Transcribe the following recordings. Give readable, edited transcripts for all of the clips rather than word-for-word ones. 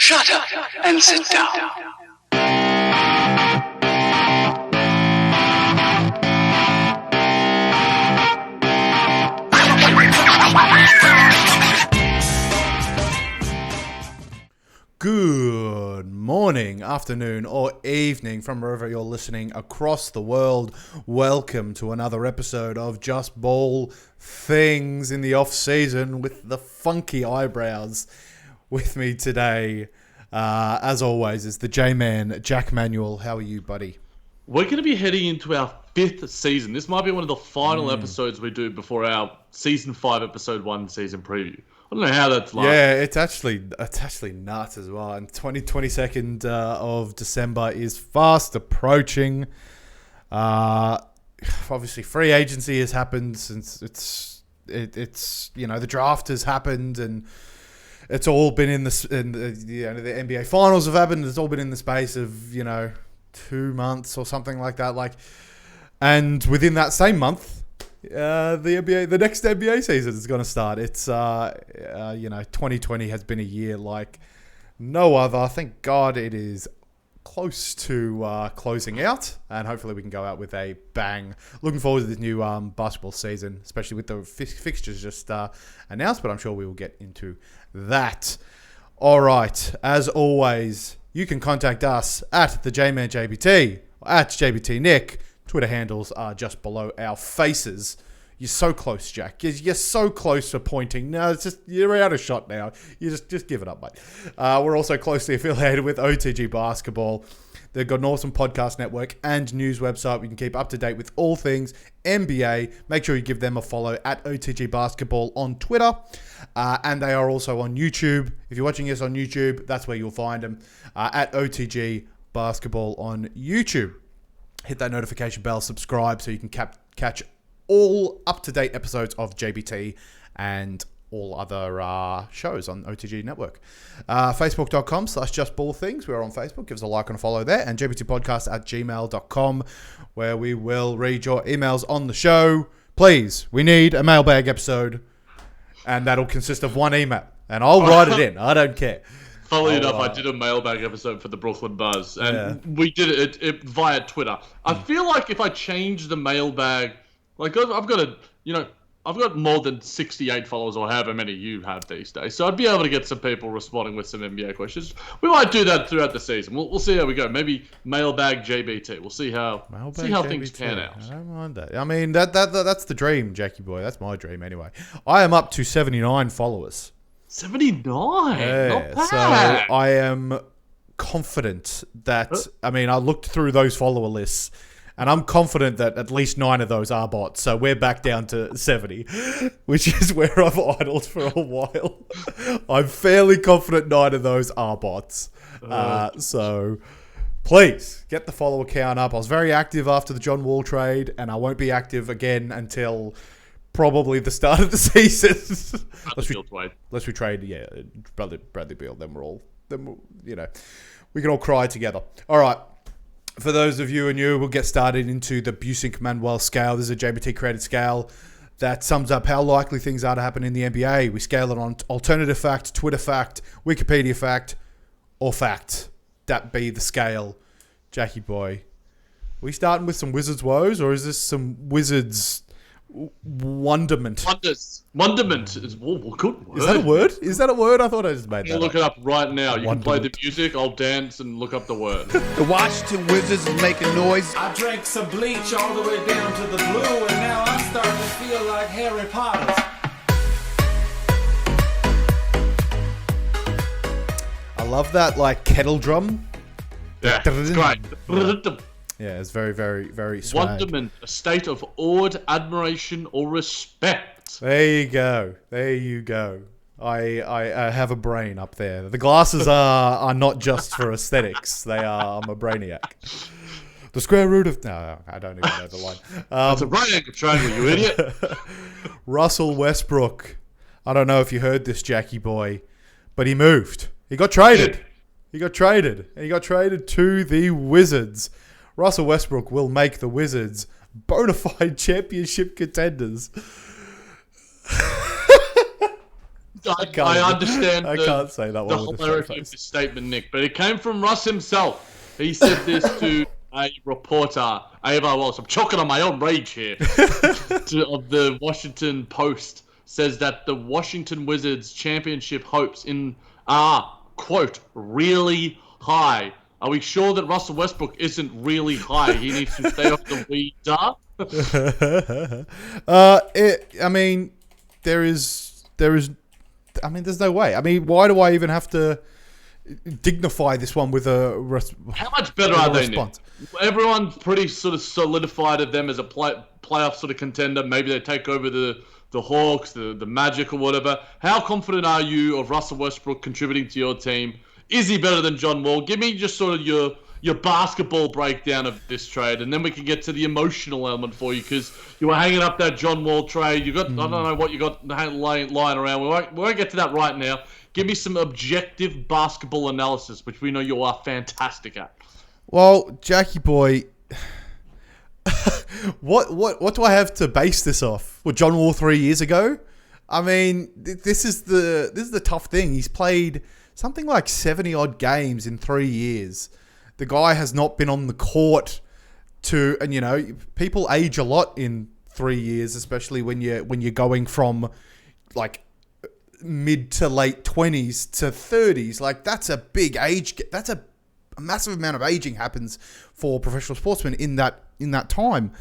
Shut up and sit down. Good morning, afternoon, or evening from wherever you're listening across the world. Welcome to another episode of Just Ball Things in the off-season with the funky eyebrows. With me today, as always, is the J-Man, Jack Manuel. How are you, buddy? We're going to be heading into our 5th season. This might be one of the final episodes we do before our Season 5, Episode 1 season preview. I don't know how that's like. Yeah, it's actually nuts as well. And 22nd of December is fast approaching. Obviously, free agency has happened since it's the draft has happened, and it's all been in the NBA finals have happened. It's all been in the space of 2 months or something like that. And within that same month, the next NBA season is going to start. It's 2020 has been a year like no other. Thank God it is close to closing out, and hopefully we can go out with a bang. Looking forward to this new basketball season, especially with the fixtures just announced, but I'm sure we will get into that. All right, as always, you can contact us at the JMan JBT, at JBT Nick. Twitter handles are just below our faces. You're so close, Jack. You're so close to pointing. No, it's just you're out of shot now. You just give it up, mate. We're also closely affiliated with OTG Basketball. They've got an awesome podcast network and news website. We can keep up to date with all things NBA. Make sure you give them a follow at OTG Basketball on Twitter. And they are also on YouTube. If you're watching us on YouTube, that's where you'll find them. At OTG Basketball on YouTube. Hit that notification bell, subscribe so you can catch all up-to-date episodes of JBT and all other shows on OTG Network. Facebook.com/JustBallThings. We're on Facebook. Give us a like and a follow there. And JBTpodcast@gmail.com, where we will read your emails on the show. Please, we need a mailbag episode, and that'll consist of one email. And I'll write it in. I don't care. Funnily enough, I did a mailbag episode for the Brooklyn Buzz, and we did it via Twitter. I feel like if I change the mailbag, like I've got more than 68 followers, or however many you have these days, so I'd be able to get some people responding with some NBA questions. We might do that throughout the season. We'll see how we go. Maybe mailbag JBT. We'll see how things pan out. I don't mind that. I mean that's the dream, Jackie boy. That's my dream anyway. I am up to 79 followers. 79? Yeah, not bad. So I am confident that, I looked through those follower lists, and I'm confident that at least 9 of those are bots. So we're back down to 70, which is where I've idled for a while. I'm fairly confident 9 of those are bots. So please get the follower count up. I was very active after the John Wall trade, and I won't be active again until probably the start of the season. Unless we trade, Bradley Beal. Then we can all cry together. All right. For those of you who are new, we'll get started into the Busick-Manuel scale. This is a JBT created scale that sums up how likely things are to happen in the NBA. We scale it on alternative fact, Twitter fact, Wikipedia fact, or fact. That be the scale. Jackie boy, we starting with some Wizards woes, or is this some Wizards wonderment? Wonderment is good word. Is that a word? Is that a word? I thought I just made that up. Look it up right now. You can play the music, I'll dance, and look up the word. The Washington Wizards is making noise. I drank some bleach all the way down to the blue, and now I'm starting to feel like Harry Potter. I love that kettle drum. Yeah, it's great. Yeah, it's very, very, very swag. Wonderment, a state of awed admiration or respect. There you go. I have a brain up there. The glasses are not just for aesthetics. I'm a brainiac. The square root of... No, I don't even know the line. That's a right angle triangle, you idiot. Russell Westbrook. I don't know if you heard this, Jackie boy, but he moved. He got traded. And he got traded to the Wizards. Russell Westbrook will make the Wizards bona fide championship contenders. I understand I can't say that the one with a straight hilarity of face. this statement, Nick, but it came from Russ himself. He said this to a reporter, Ava Wallace. I'm choking on my own rage here. Of the Washington Post says that the Washington Wizards championship hopes are, quote, really high. Are we sure that Russell Westbrook isn't really high? He needs to stay off the weeds. I mean, there's no way. I mean, why do I even have to dignify this one with How much better are they, Nick? response? Everyone's pretty sort of solidified of them as a playoff sort of contender. Maybe they take over the Hawks, the Magic or whatever. How confident are you of Russell Westbrook contributing to your team? Is he better than John Wall? Give me just sort of your basketball breakdown of this trade, and then we can get to the emotional element for you, because you were hanging up that John Wall trade. You got I don't know what you got lying around. We won't get to that right now. Give me some objective basketball analysis, which we know you are fantastic at. Well, Jackie boy, what do I have to base this off? Well, John Wall 3 years ago? I mean, this is the tough thing. He's played something like 70 odd games in 3 years. The guy has not been on the court and people age a lot in 3 years, especially when you're going from like mid to late 20s to 30s. Like, that's a big age. That's a massive amount of aging happens for professional sportsmen in that time.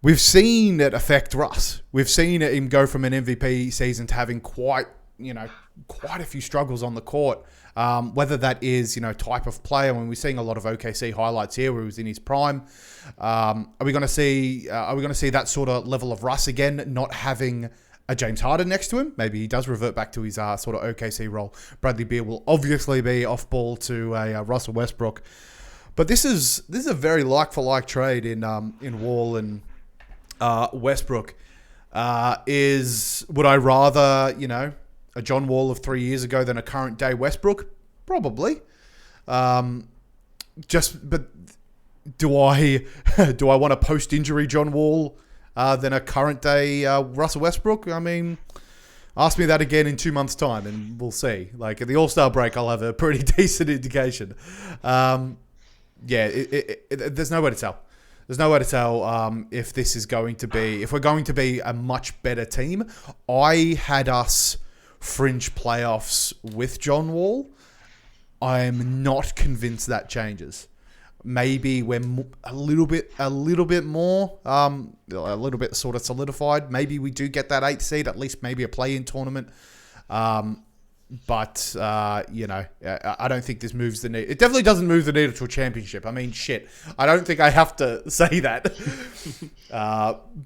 We've seen it affect Russ. We've seen him go from an MVP season to having quite a few struggles on the court. Whether that is, type of player. When we're seeing a lot of OKC highlights here where he was in his prime. Are we going to see that sort of level of Russ again, not having a James Harden next to him? Maybe he does revert back to his sort of OKC role. Bradley Beal will obviously be off ball to a Russell Westbrook. But this is a very like-for-like trade in Wall and Westbrook. Would I rather, a John Wall of 3 years ago than a current day Westbrook? Probably. But do I want a post-injury John Wall than a current day Russell Westbrook? I mean, ask me that again in 2 months' time and we'll see. Like, at the All-Star break, I'll have a pretty decent indication. There's no way to tell. There's no way to tell if we're going to be a much better team. I had us fringe playoffs with John Wall. I am not convinced that changes. Maybe we're a little bit more, a little bit sort of solidified. Maybe we do get that 8th seed, at least maybe a play-in tournament. But I don't think this moves the needle. It definitely doesn't move the needle to a championship. I mean, shit. I don't think I have to say that.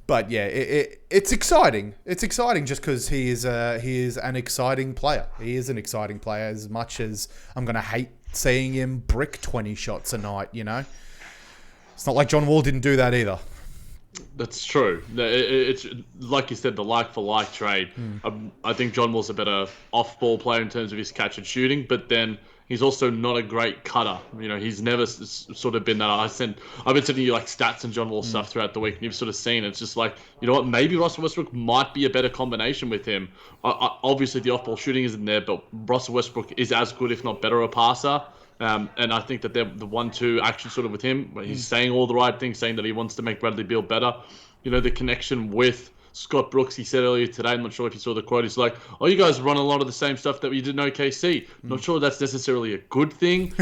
But yeah, it's exciting. It's exciting just because he is an exciting player. He is an exciting player, as much as I'm going to hate seeing him brick 20 shots a night, It's not like John Wall didn't do that either. That's true. It's like you said, the like-for-like trade. I think John Wall's a better off-ball player in terms of his catch and shooting, but then he's also not a great cutter. He's never sort of been that. I've been sending you like stats and John Wall stuff throughout the week, and you've sort of seen it's just like, you know what, maybe Russell Westbrook might be a better combination with him. Obviously, the off-ball shooting isn't there, but Russell Westbrook is as good, if not better, a passer. And I think that they're the 1-2 action sort of with him. He's saying all the right things, saying that he wants to make Bradley Beal better. The connection with Scott Brooks, he said earlier today, I'm not sure if you saw the quote, he's like, oh, you guys run a lot of the same stuff that we did in OKC. Not sure that's necessarily a good thing,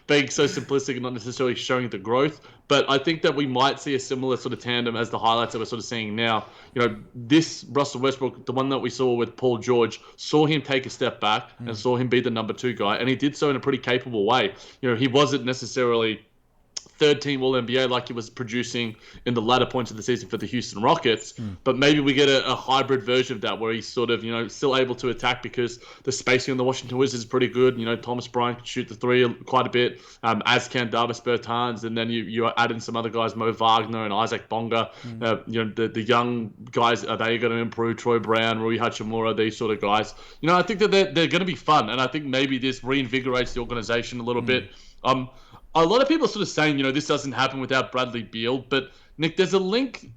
being so simplistic and not necessarily showing the growth. But I think that we might see a similar sort of tandem as the highlights that we're sort of seeing now. This Russell Westbrook, the one that we saw with Paul George, saw him take a step back and saw him be the number 2 guy. And he did so in a pretty capable way. He wasn't necessarily third team All-NBA like he was producing in the latter points of the season for the Houston Rockets. But maybe we get a hybrid version of that where he's sort of, still able to attack because the spacing on the Washington Wizards is pretpretty good. Thomas Bryant can shoot the 3 quite a bit, as can Davis Bertans. And then you add in some other guys, Mo Wagner and Isaac Bonga. The young guys, are they going to improve? Troy Brown, Rui Hachimura, these sort of guys. I think that they're going to be fun. And I think maybe this reinvigorates the organization a little bit. A lot of people are sort of saying, this doesn't happen without Bradley Beal. But, Nick, there's a link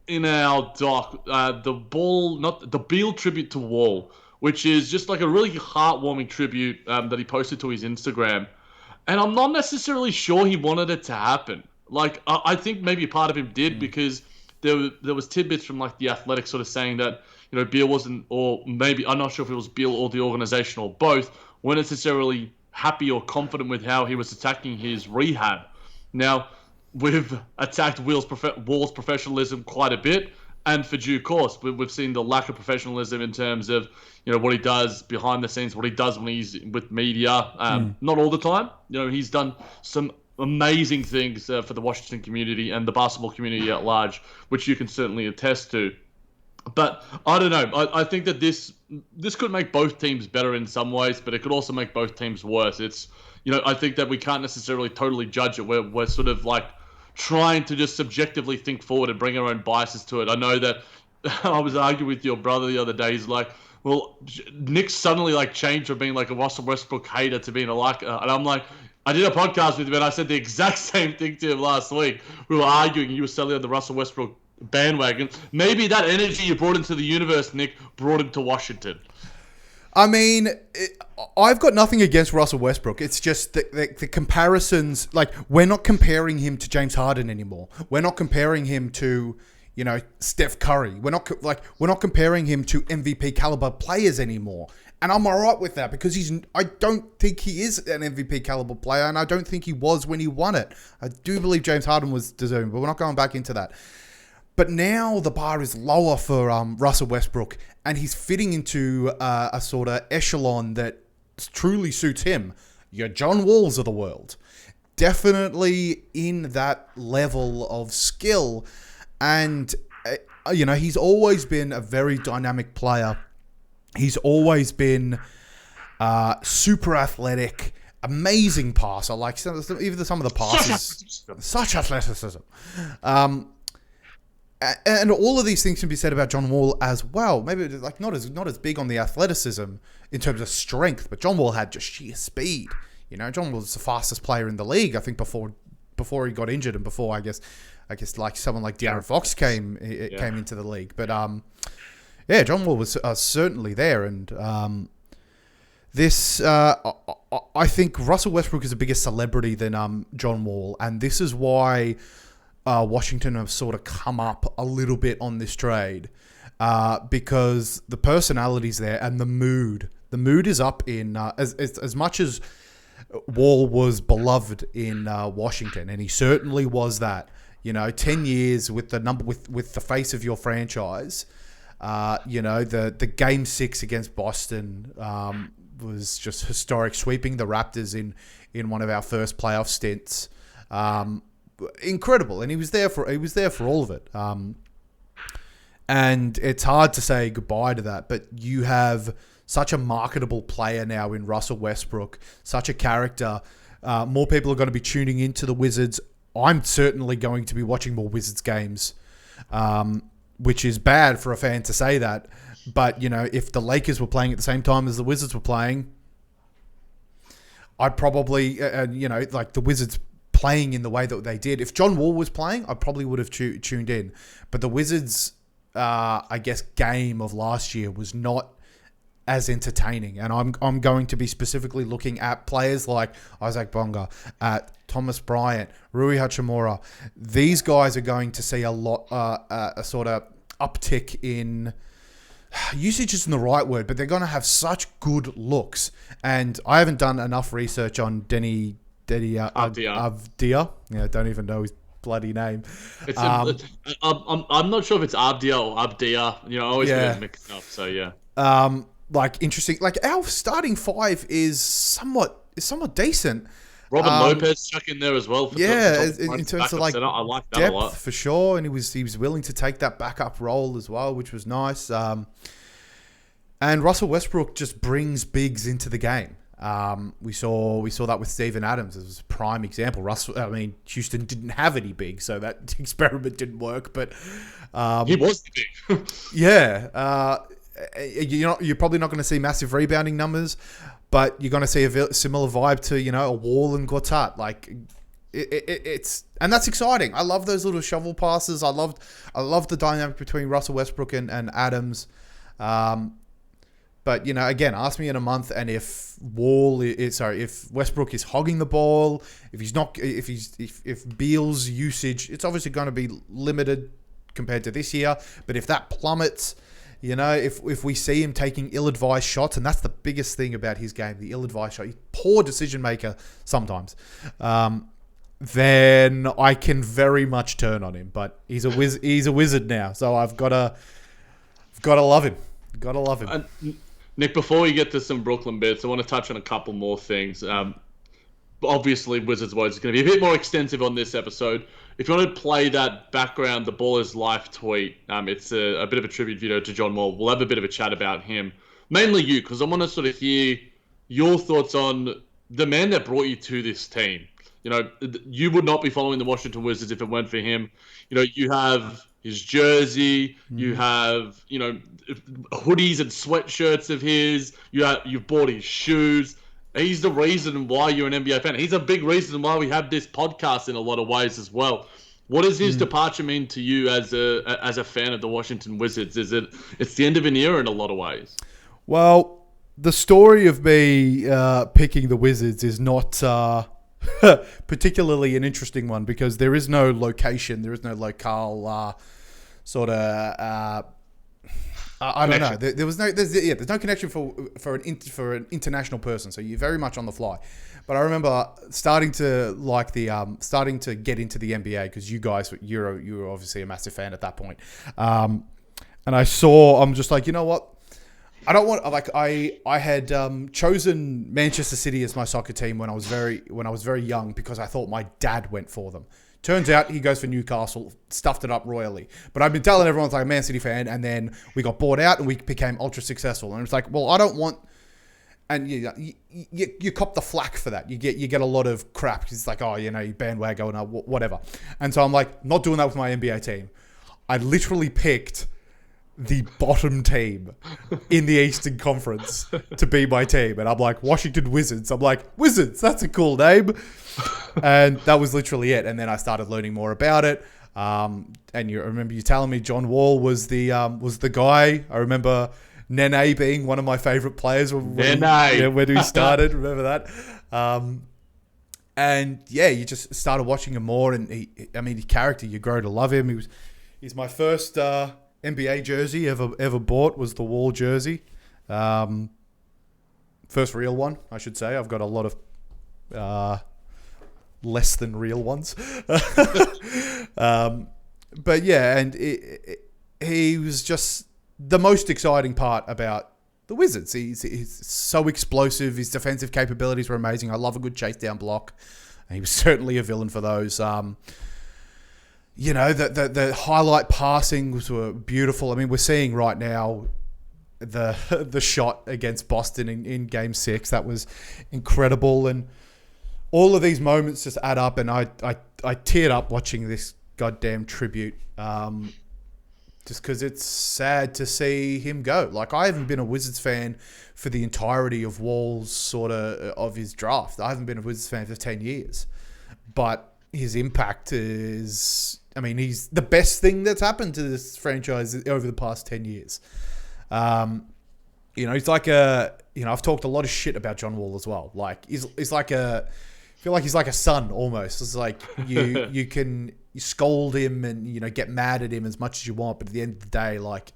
in our doc, the Beal tribute to Wall, which is just like a really heartwarming tribute that he posted to his Instagram. And I'm not necessarily sure he wanted it to happen. Like, I think maybe part of him did because there was tidbits from like the Athletic sort of saying that, Beal wasn't, or maybe, I'm not sure if it was Beal or the organization or both, weren't necessarily happy or confident with how he was attacking his rehab. Now, we've attacked Wall's professionalism quite a bit, and for due course, we've seen the lack of professionalism in terms of, what he does behind the scenes, what he does when he's with media. Not all the time. He's done some amazing things for the Washington community and the basketball community at large, which you can certainly attest to. But I don't know. I think that this could make both teams better in some ways, but it could also make both teams worse. It's, I think that we can't necessarily totally judge it. We're sort of like trying to just subjectively think forward and bring our own biases to it. I know that I was arguing with your brother the other day. He's like, well, Nick suddenly like changed from being like a Russell Westbrook hater to being a liker. And I'm like, I did a podcast with him and I said the exact same thing to him last week. We were arguing, you were selling on the Russell Westbrook bandwagon. Maybe that energy you brought into the universe, Nick, brought him to Washington. I mean, I've got nothing against Russell Westbrook. It's just the comparisons. Like, we're not comparing him to James Harden anymore. We're not comparing him to, Steph Curry. We're not comparing him to MVP caliber players anymore. And I'm all right with that because I don't think he is an MVP caliber player, and I don't think he was when he won it. I do believe James Harden was deserving, but we're not going back into that. But now the bar is lower for Russell Westbrook, and he's fitting into a sort of echelon that truly suits him. Your John Walls of the world. Definitely in that level of skill. And, he's always been a very dynamic player. He's always been super athletic, amazing passer. Like, even some of the passes. Such athleticism. And all of these things can be said about John Wall as well. Maybe like not as big on the athleticism in terms of strength, but John Wall had just sheer speed. John Wall was the fastest player in the league, I think, before he got injured and before I guess like someone like De'Aaron Fox came into the league. But John Wall was certainly there, and I think Russell Westbrook is a bigger celebrity than John Wall, and this is why Washington have sort of come up a little bit on this trade because the personality's there and the mood. The mood is up in as much as Wall was beloved in Washington, and he certainly was that. 10 years with the face of your franchise. The Game 6 against Boston was just historic, sweeping the Raptors in one of our first playoff stints. Incredible, and he was there for all of it. And it's hard to say goodbye to that, but you have such a marketable player now in Russell Westbrook, such a character. More people are going to be tuning into the Wizards. I'm certainly going to be watching more Wizards games, which is bad for a fan to say that. But, if the Lakers were playing at the same time as the Wizards were playing, I'd probably, like the Wizards playing in the way that they did. If John Wall was playing, I probably would have tuned in. But the Wizards, game of last year was not as entertaining. And I'm going to be specifically looking at players like Isaac Bonga, at Thomas Bryant, Rui Hachimura. These guys are going to see a lot, a sort of uptick in usage isn't the right word, but they're going to have such good looks. And I haven't done enough research on Denny Avdia. Yeah, I don't even know his bloody name. I'm not sure if it's Abdia or Abdia. I always get it mixed up. So yeah. Interesting. Like our starting five is somewhat decent. Robin Lopez stuck in there as well. In terms of like center. I like that depth a lot for sure, and he was willing to take that backup role as well, which was nice. And Russell Westbrook just brings bigs into the game. We saw that with Steven Adams as a prime example. Houston didn't have any bigs, so that experiment didn't work. But he was the big. You're probably not going to see massive rebounding numbers, but you're going to see a similar vibe to a Wall and Gortat. Like it's and that's exciting. I love those little shovel passes. I love the dynamic between Russell Westbrook and Adams. But But again, ask me in a month, and if if Westbrook is hogging the ball, if Beal's usage, it's obviously going to be limited compared to this year. But if that plummets, if we see him taking ill-advised shots, and that's the biggest thing about his game, the ill-advised shot, he's a poor decision maker sometimes. Then I can very much turn on him. But he's a wizard now, so I've got to love him. Got to love him. Nick, before we get to some Brooklyn bits, I want to touch on a couple more things. Obviously, Wizards Woes is going to be a bit more extensive on this episode. If you want to play that background, the Ball is Life tweet, it's a bit of a tribute video to John Wall. We'll have a bit of a chat about him. Mainly you, because I want to sort of hear your thoughts on the man that brought you to this team. You would not be following the Washington Wizards if it weren't for him. You have his jersey, you have, hoodies and sweatshirts of his, you've bought his shoes. He's the reason why you're an NBA fan. He's a big reason why we have this podcast in a lot of ways as well. What does his departure mean to you as a fan of the Washington Wizards? It's the end of an era in a lot of ways? Well, the story of me picking the Wizards is not particularly an interesting one, because there is no location, there is no locale I don't know. There's no connection for an international person. So you're very much on the fly. But I remember starting to get into the NBA, because you were obviously a massive fan at that point. And I'm just like, you know what? I don't want, I had chosen Manchester City as my soccer team when I was very young, because I thought my dad went for them. Turns out he goes for Newcastle, stuffed it up royally. But I've been telling everyone I'm a Man City fan, and then we got bought out and we became ultra successful. And it's like, well, I don't want, and you cop the flack for that. You get a lot of crap. It's like, you bandwagon or whatever. And so I'm like, not doing that with my NBA team. I literally picked the bottom team in the Eastern Conference to be my team. And I'm like, Washington Wizards. I'm like, Wizards, that's a cool name. And that was literally it. And then I started learning more about it. And I remember you telling me John Wall was the guy. I remember Nene being one of my favorite players when we started. Remember that? And yeah, you just started watching him more. And his character, you grow to love him. He's my first NBA jersey ever bought was the Wall jersey. First real one, I should say. I've got a lot of less than real ones. But yeah, and he was just the most exciting part about the Wizards. He's so explosive. His defensive capabilities were amazing. I love a good chase down block. And he was certainly a villain for those. The highlight passings were beautiful. I mean, we're seeing right now the shot against Boston in Game 6. That was incredible. And all of these moments just add up. And I teared up watching this goddamn tribute just because it's sad to see him go. Like, I haven't been a Wizards fan for the entirety of Wall's of his draft. I haven't been a Wizards fan for 10 years. But his impact is... he's the best thing that's happened to this franchise over the past 10 years. He's like I've talked a lot of shit about John Wall as well. Like, he's like I feel like he's like a son almost. It's like you can scold him and, get mad at him as much as you want. But at the end of the day, like,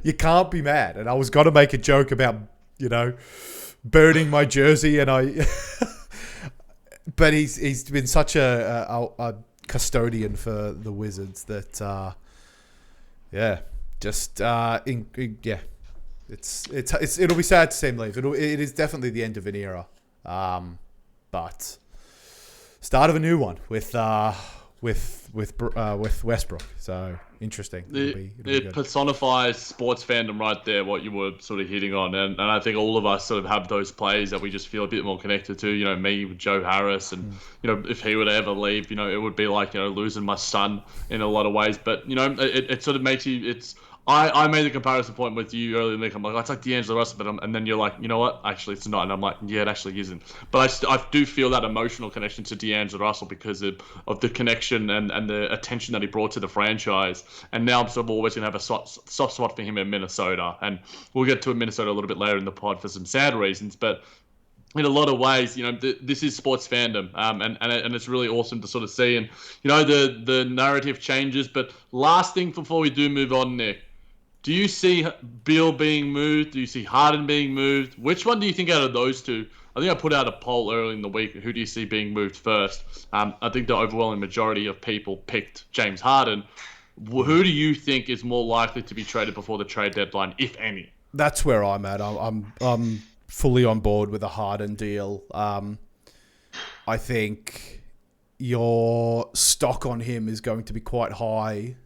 you can't be mad. And I was going to make a joke about, burning my jersey and but he's been such a custodian for the Wizards that it'll be sad to see him leave. It is definitely the end of an era, but start of a new one with Westbrook. So interesting. It'll be personifies sports fandom right there, what you were sort of hitting on. And I think all of us sort of have those players that we just feel a bit more connected to. Me with Joe Harris, and if he were to ever leave, it would be like losing my son in a lot of ways. But it sort of makes you. I made the comparison point with you earlier, Nick. I'm like, it's like D'Angelo Russell, and then you're like, you know what? Actually, it's not. And I'm like, yeah, it actually isn't. But I do feel that emotional connection to D'Angelo Russell because of the connection and the attention that he brought to the franchise. And now I'm sort of always going to have a soft spot for him in Minnesota. And we'll get to Minnesota a little bit later in the pod for some sad reasons. But in a lot of ways, this is sports fandom, and it's really awesome to sort of see. And, the narrative changes. But last thing before we do move on, Nick, do you see Beal being moved? Do you see Harden being moved? Which one do you think out of those two? I think I put out a poll early in the week. Who do you see being moved first? I think the overwhelming majority of people picked James Harden. Who do you think is more likely to be traded before the trade deadline, if any? That's where I'm at. I'm fully on board with a Harden deal. I think your stock on him is going to be quite high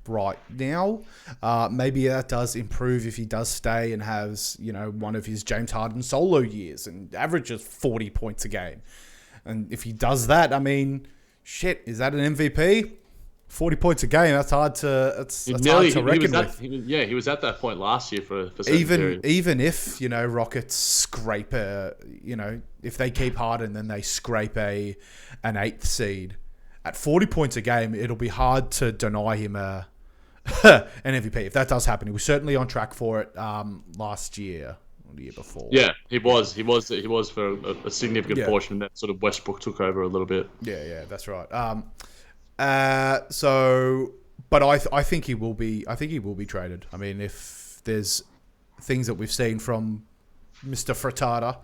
right now. Maybe that does improve if he does stay and has, one of his James Harden solo years and averages 40 points a game. And if he does that, I mean, shit, is that an MVP? 40 points a game, that's hard to reckon with. He was at that point last year for even if, Rockets scrape if they keep Harden, then they scrape an 8th seed. At 40 points a game, it'll be hard to deny him an MVP. If that does happen, he was certainly on track for it last year or the year before. Yeah, he was for a significant portion. That sort of Westbrook took over a little bit. Yeah, that's right. But I think he will be. I think he will be traded. I mean, if there's things that we've seen from Mr. Frittata,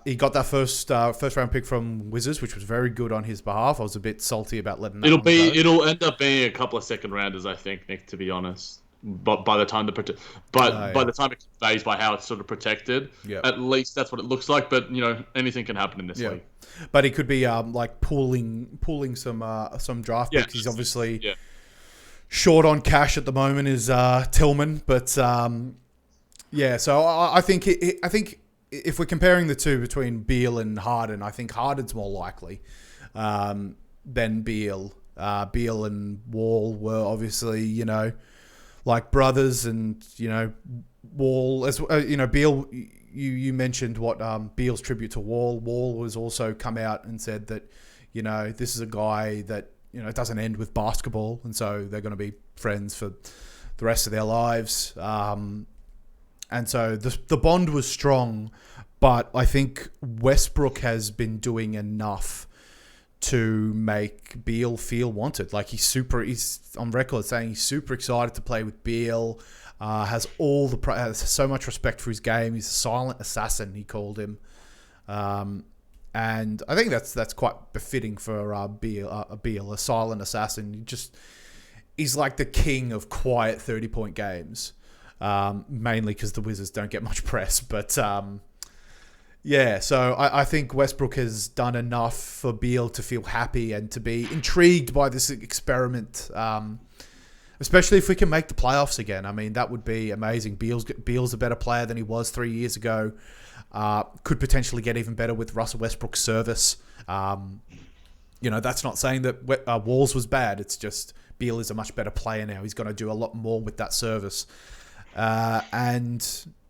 he got that first round pick from Wizards, which was very good on his behalf. I was a bit salty about letting that go. It'll end up being a couple of second rounders, I think, Nick. To be honest, but by the time by the time it's phased by how it's sort of protected, at least that's what it looks like. But anything can happen in this league. But he could be like pooling some draft picks. He's obviously short on cash at the moment. Is Tillman, but So I think if we're comparing the two between Beal and Harden, I think Harden's more likely than Beal. Beal and Wall were obviously like brothers, and Wall as Beal. You mentioned what Beal's tribute to Wall. Wall has also come out and said that, this is a guy that, it doesn't end with basketball. And so they're going to be friends for the rest of their lives. And so the bond was strong, but I think Westbrook has been doing enough to make Beal feel wanted. Like he's on record saying he's super excited to play with Beal. Has so much respect for his game. He's a silent assassin, he called him, and I think that's quite befitting for Beal, a silent assassin. He's like the king of quiet 30-point games, mainly because the Wizards don't get much press. But so I think Westbrook has done enough for Beal to feel happy and to be intrigued by this experiment. Especially if we can make the playoffs again. I mean, that would be amazing. Beal's a better player than he was 3 years ago. Could potentially get even better with Russell Westbrook's service. That's not saying that Walls was bad. It's just Beal is a much better player now. He's going to do a lot more with that service. Getting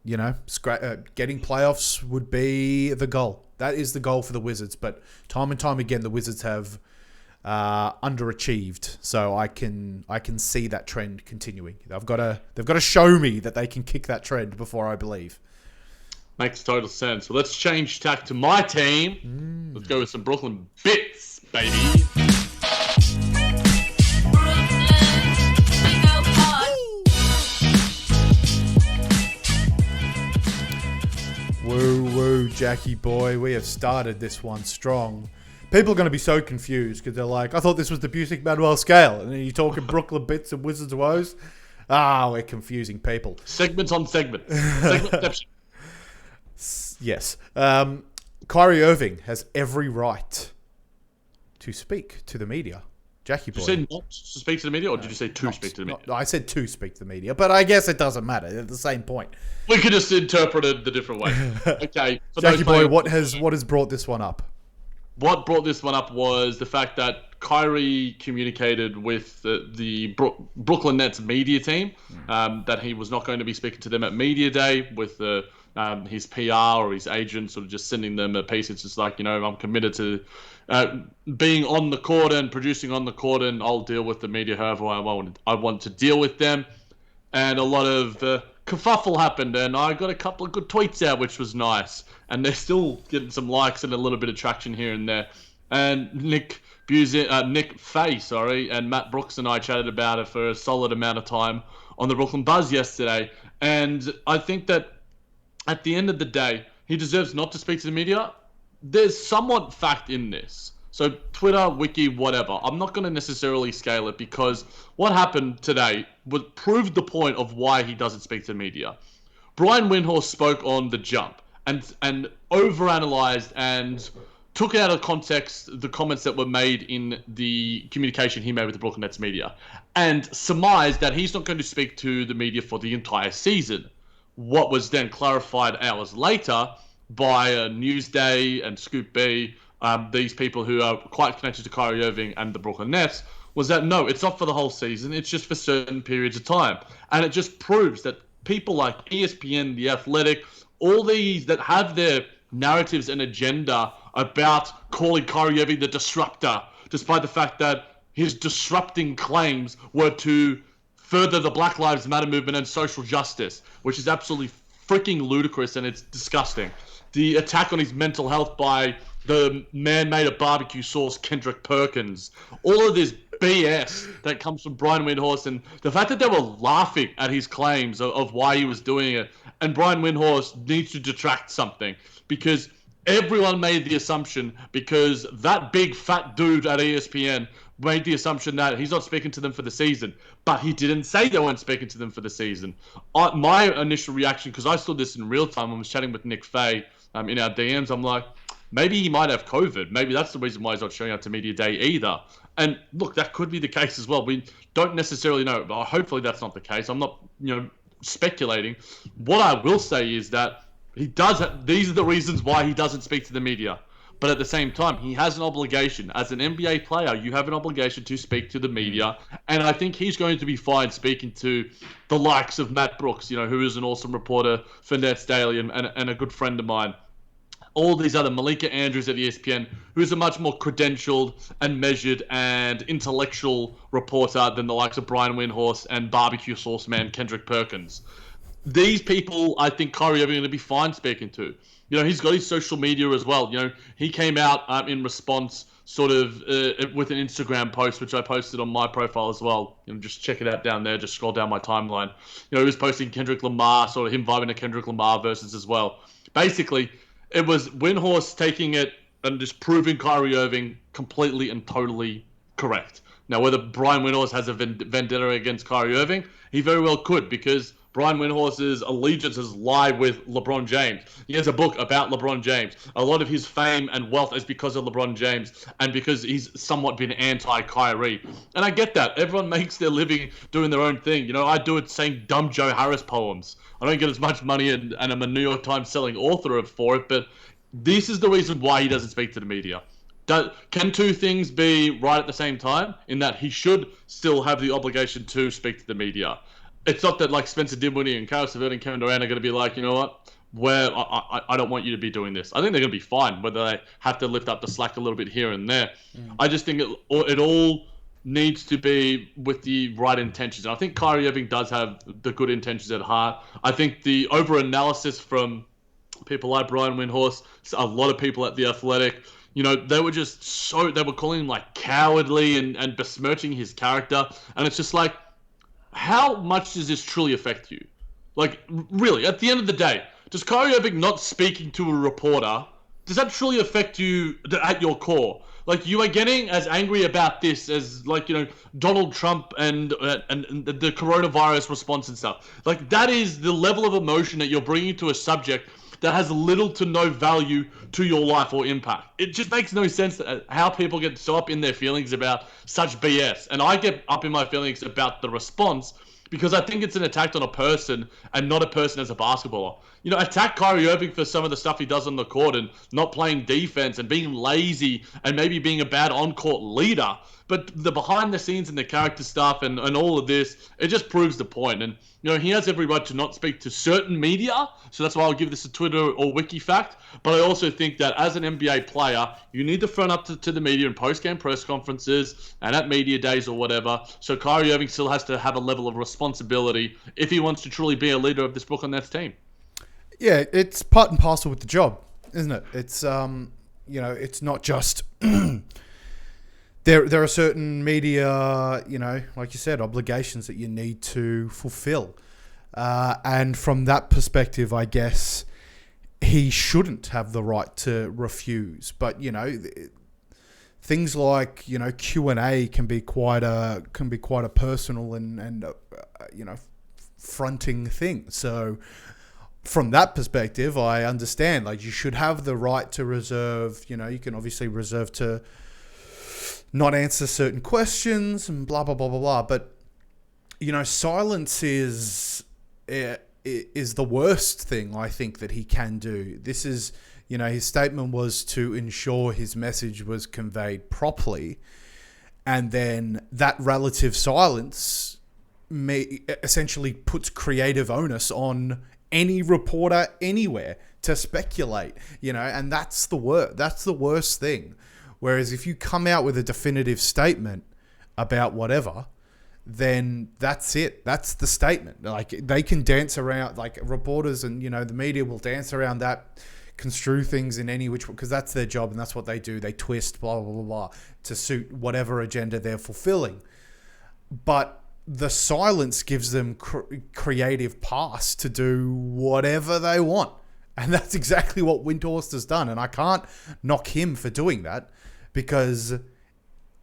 playoffs would be the goal. That is the goal for the Wizards. But time and time again, the Wizards have underachieved, so I can see that trend continuing. They've got to show me that they can kick that trend before I believe. Makes total sense. So let's change tack to my team. Let's go with some Brooklyn bits, baby. Woo, Jackie boy, we have started this one strong. People are going to be so confused because they're like, I thought this was the Busick-Madwell scale. And then you're talking Brooklyn bits and Wizards woes. We're confusing people. Segments on segment. Segment Yes. Kyrie Irving has every right to speak to the media. Jackie boy. Did you say not to speak to the media, or did you say to speak to the media? I said to speak to the media, but I guess it doesn't matter. They're the same point. We could just interpret it the different way. Okay. Jackie boy, what has brought this one up? what brought this one up was the fact that Kyrie communicated with the Brooklyn Nets media team that he was not going to be speaking to them at media day with his PR or his agent sort of just sending them a piece. It's just like, I'm committed to being on the court and producing on the court, and I'll deal with the media however I want to deal with them. And a lot of kerfuffle happened, and I got a couple of good tweets out, which was nice. And they're still getting some likes and a little bit of traction here and there. And Nick Fay, and Matt Brooks and I chatted about it for a solid amount of time on the Brooklyn Buzz yesterday. And I think that at the end of the day, he deserves not to speak to the media. There's somewhat fact in this. So Twitter, Wiki, whatever. I'm not going to necessarily scale it because what happened today proved the point of why he doesn't speak to the media. Brian Windhorst spoke on the jump and overanalyzed and took out of context the comments that were made in the communication he made with the Brooklyn Nets media and surmised that he's not going to speak to the media for the entire season. What was then clarified hours later by Newsday and Scoop B, these people who are quite connected to Kyrie Irving and the Brooklyn Nets, was that no, it's not for the whole season. It's just for certain periods of time. And it just proves that people like ESPN, The Athletic, all these that have their narratives and agenda about calling Kyrie Irving the disruptor, despite the fact that his disrupting claims were to further the Black Lives Matter movement and social justice, which is absolutely freaking ludicrous and it's disgusting. The attack on his mental health by the man made of barbecue sauce, Kendrick Perkins, all of this BS that comes from Brian Windhorst, and the fact that they were laughing at his claims of why he was doing it. And Brian Windhorst needs to detract something because everyone made the assumption, because that big fat dude at ESPN made the assumption that he's not speaking to them for the season. But he didn't say they weren't speaking to them for the season. My initial reaction, because I saw this in real time, I was chatting with Nick Fay in our DMs, I'm like, maybe he might have COVID. Maybe that's the reason why he's not showing up to media day either. And look, that could be the case as well. We don't necessarily know, but hopefully that's not the case. I'm not, speculating. What I will say is that he does. These are the reasons why he doesn't speak to the media. But at the same time, he has an obligation. As an NBA player, you have an obligation to speak to the media. And I think he's going to be fine speaking to the likes of Matt Brooks, who is an awesome reporter for Nets Daily and a good friend of mine. All these other Malika Andrews at ESPN, who's a much more credentialed and measured and intellectual reporter than the likes of Brian Windhorst and barbecue sauce man Kendrick Perkins. These people, I think Kyrie Irving is going to be fine speaking to. He's got his social media as well. He came out in response sort of with an Instagram post, which I posted on my profile as well. Just check it out down there. Just scroll down my timeline. He was posting Kendrick Lamar, sort of him vibing to Kendrick Lamar verses as well. Basically, it was Windhorst taking it and just proving Kyrie Irving completely and totally correct. Now, whether Brian Windhorst has a vendetta against Kyrie Irving, he very well could, because Brian Windhorst's allegiances lie with LeBron James. He has a book about LeBron James. A lot of his fame and wealth is because of LeBron James and because he's somewhat been anti-Kyrie. And I get that. Everyone makes their living doing their own thing. I do it saying dumb Joe Harris poems. I don't get as much money and I'm a New York Times selling author for it, but this is the reason why he doesn't speak to the media. Can two things be right at the same time? In that he should still have the obligation to speak to the media. It's not that like Spencer Dinwiddie and Karis LeVert and Kevin Durant are going to be like, you know what, I don't want you to be doing this. I think they're going to be fine, whether they have to lift up the slack a little bit here and there. I just think it all needs to be with the right intentions. And I think Kyrie Irving does have the good intentions at heart. I think the over-analysis from people like Brian Windhorst, a lot of people at The Athletic, they were just they were calling him like cowardly and besmirching his character. And it's just like, how much does this truly affect you? Like, really, at the end of the day, does Kyrie Irving not speaking to a reporter, does that truly affect you at your core? Like, you are getting as angry about this as, like, Donald Trump and the coronavirus response and stuff. Like, that is the level of emotion that you're bringing to a subject that has little to no value to your life or impact. It just makes no sense how people get so up in their feelings about such BS. And I get up in my feelings about the response because I think it's an attack on a person and not a person as a basketballer. attack Kyrie Irving for some of the stuff he does on the court and not playing defense and being lazy and maybe being a bad on-court leader. But the behind the scenes and the character stuff and all of this, it just proves the point. And, he has every right to not speak to certain media. So that's why I'll give this a Twitter or wiki fact. But I also think that as an NBA player, you need to front up to the media in post-game press conferences and at media days or whatever. So Kyrie Irving still has to have a level of responsibility if he wants to truly be a leader of this Brooklyn Nets team. Yeah, it's part and parcel with the job, isn't it? It's it's not just there are certain media, like you said, obligations that you need to fulfill. And from that perspective, I guess he shouldn't have the right to refuse. But, things like, Q&A can be quite a personal and fronting thing. So from that perspective, I understand, like, you should have the right to reserve, you can obviously reserve to not answer certain questions and blah, blah, blah, blah, blah. But, silence is the worst thing I think that he can do. This is, his statement was to ensure his message was conveyed properly. And then that relative silence essentially puts creative onus on any reporter anywhere to speculate, and that's the worst thing. Whereas if you come out with a definitive statement about whatever, then that's it. That's the statement. Like, they can dance around, like reporters and, the media will dance around that, construe things in any which, because that's their job and that's what they do. They twist, blah, blah, blah, blah, to suit whatever agenda they're fulfilling. But the silence gives them creative pass to do whatever they want. And that's exactly what Windhorst has done. And I can't knock him for doing that, because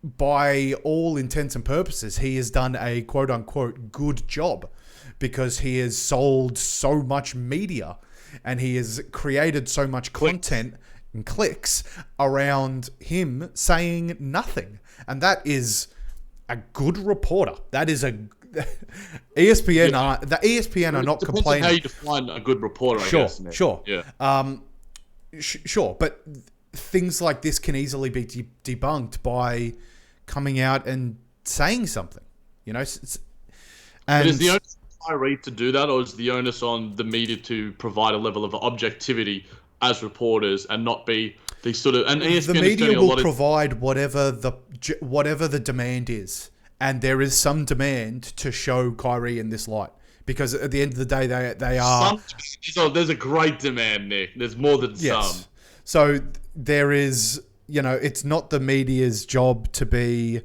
by all intents and purposes, he has done a quote-unquote good job, because he has sold so much media and he has created so much content and clicks around him saying nothing. And that is a good reporter. That is a ESPN. The ESPN are not complaining. How you define a good reporter? I guess. Sure. Yeah. Sure, but things like this can easily be debunked by coming out and saying something. But is the onus on Kyrie to do that, or is the onus on the media to provide a level of objectivity as reporters and not be these sort of? And ESPN the media will provide whatever the demand is, and there is some demand to show Kyrie in this light, because at the end of the day, they are. There's a great demand, Nick. There's more than some. So there is, it's not the media's job to be.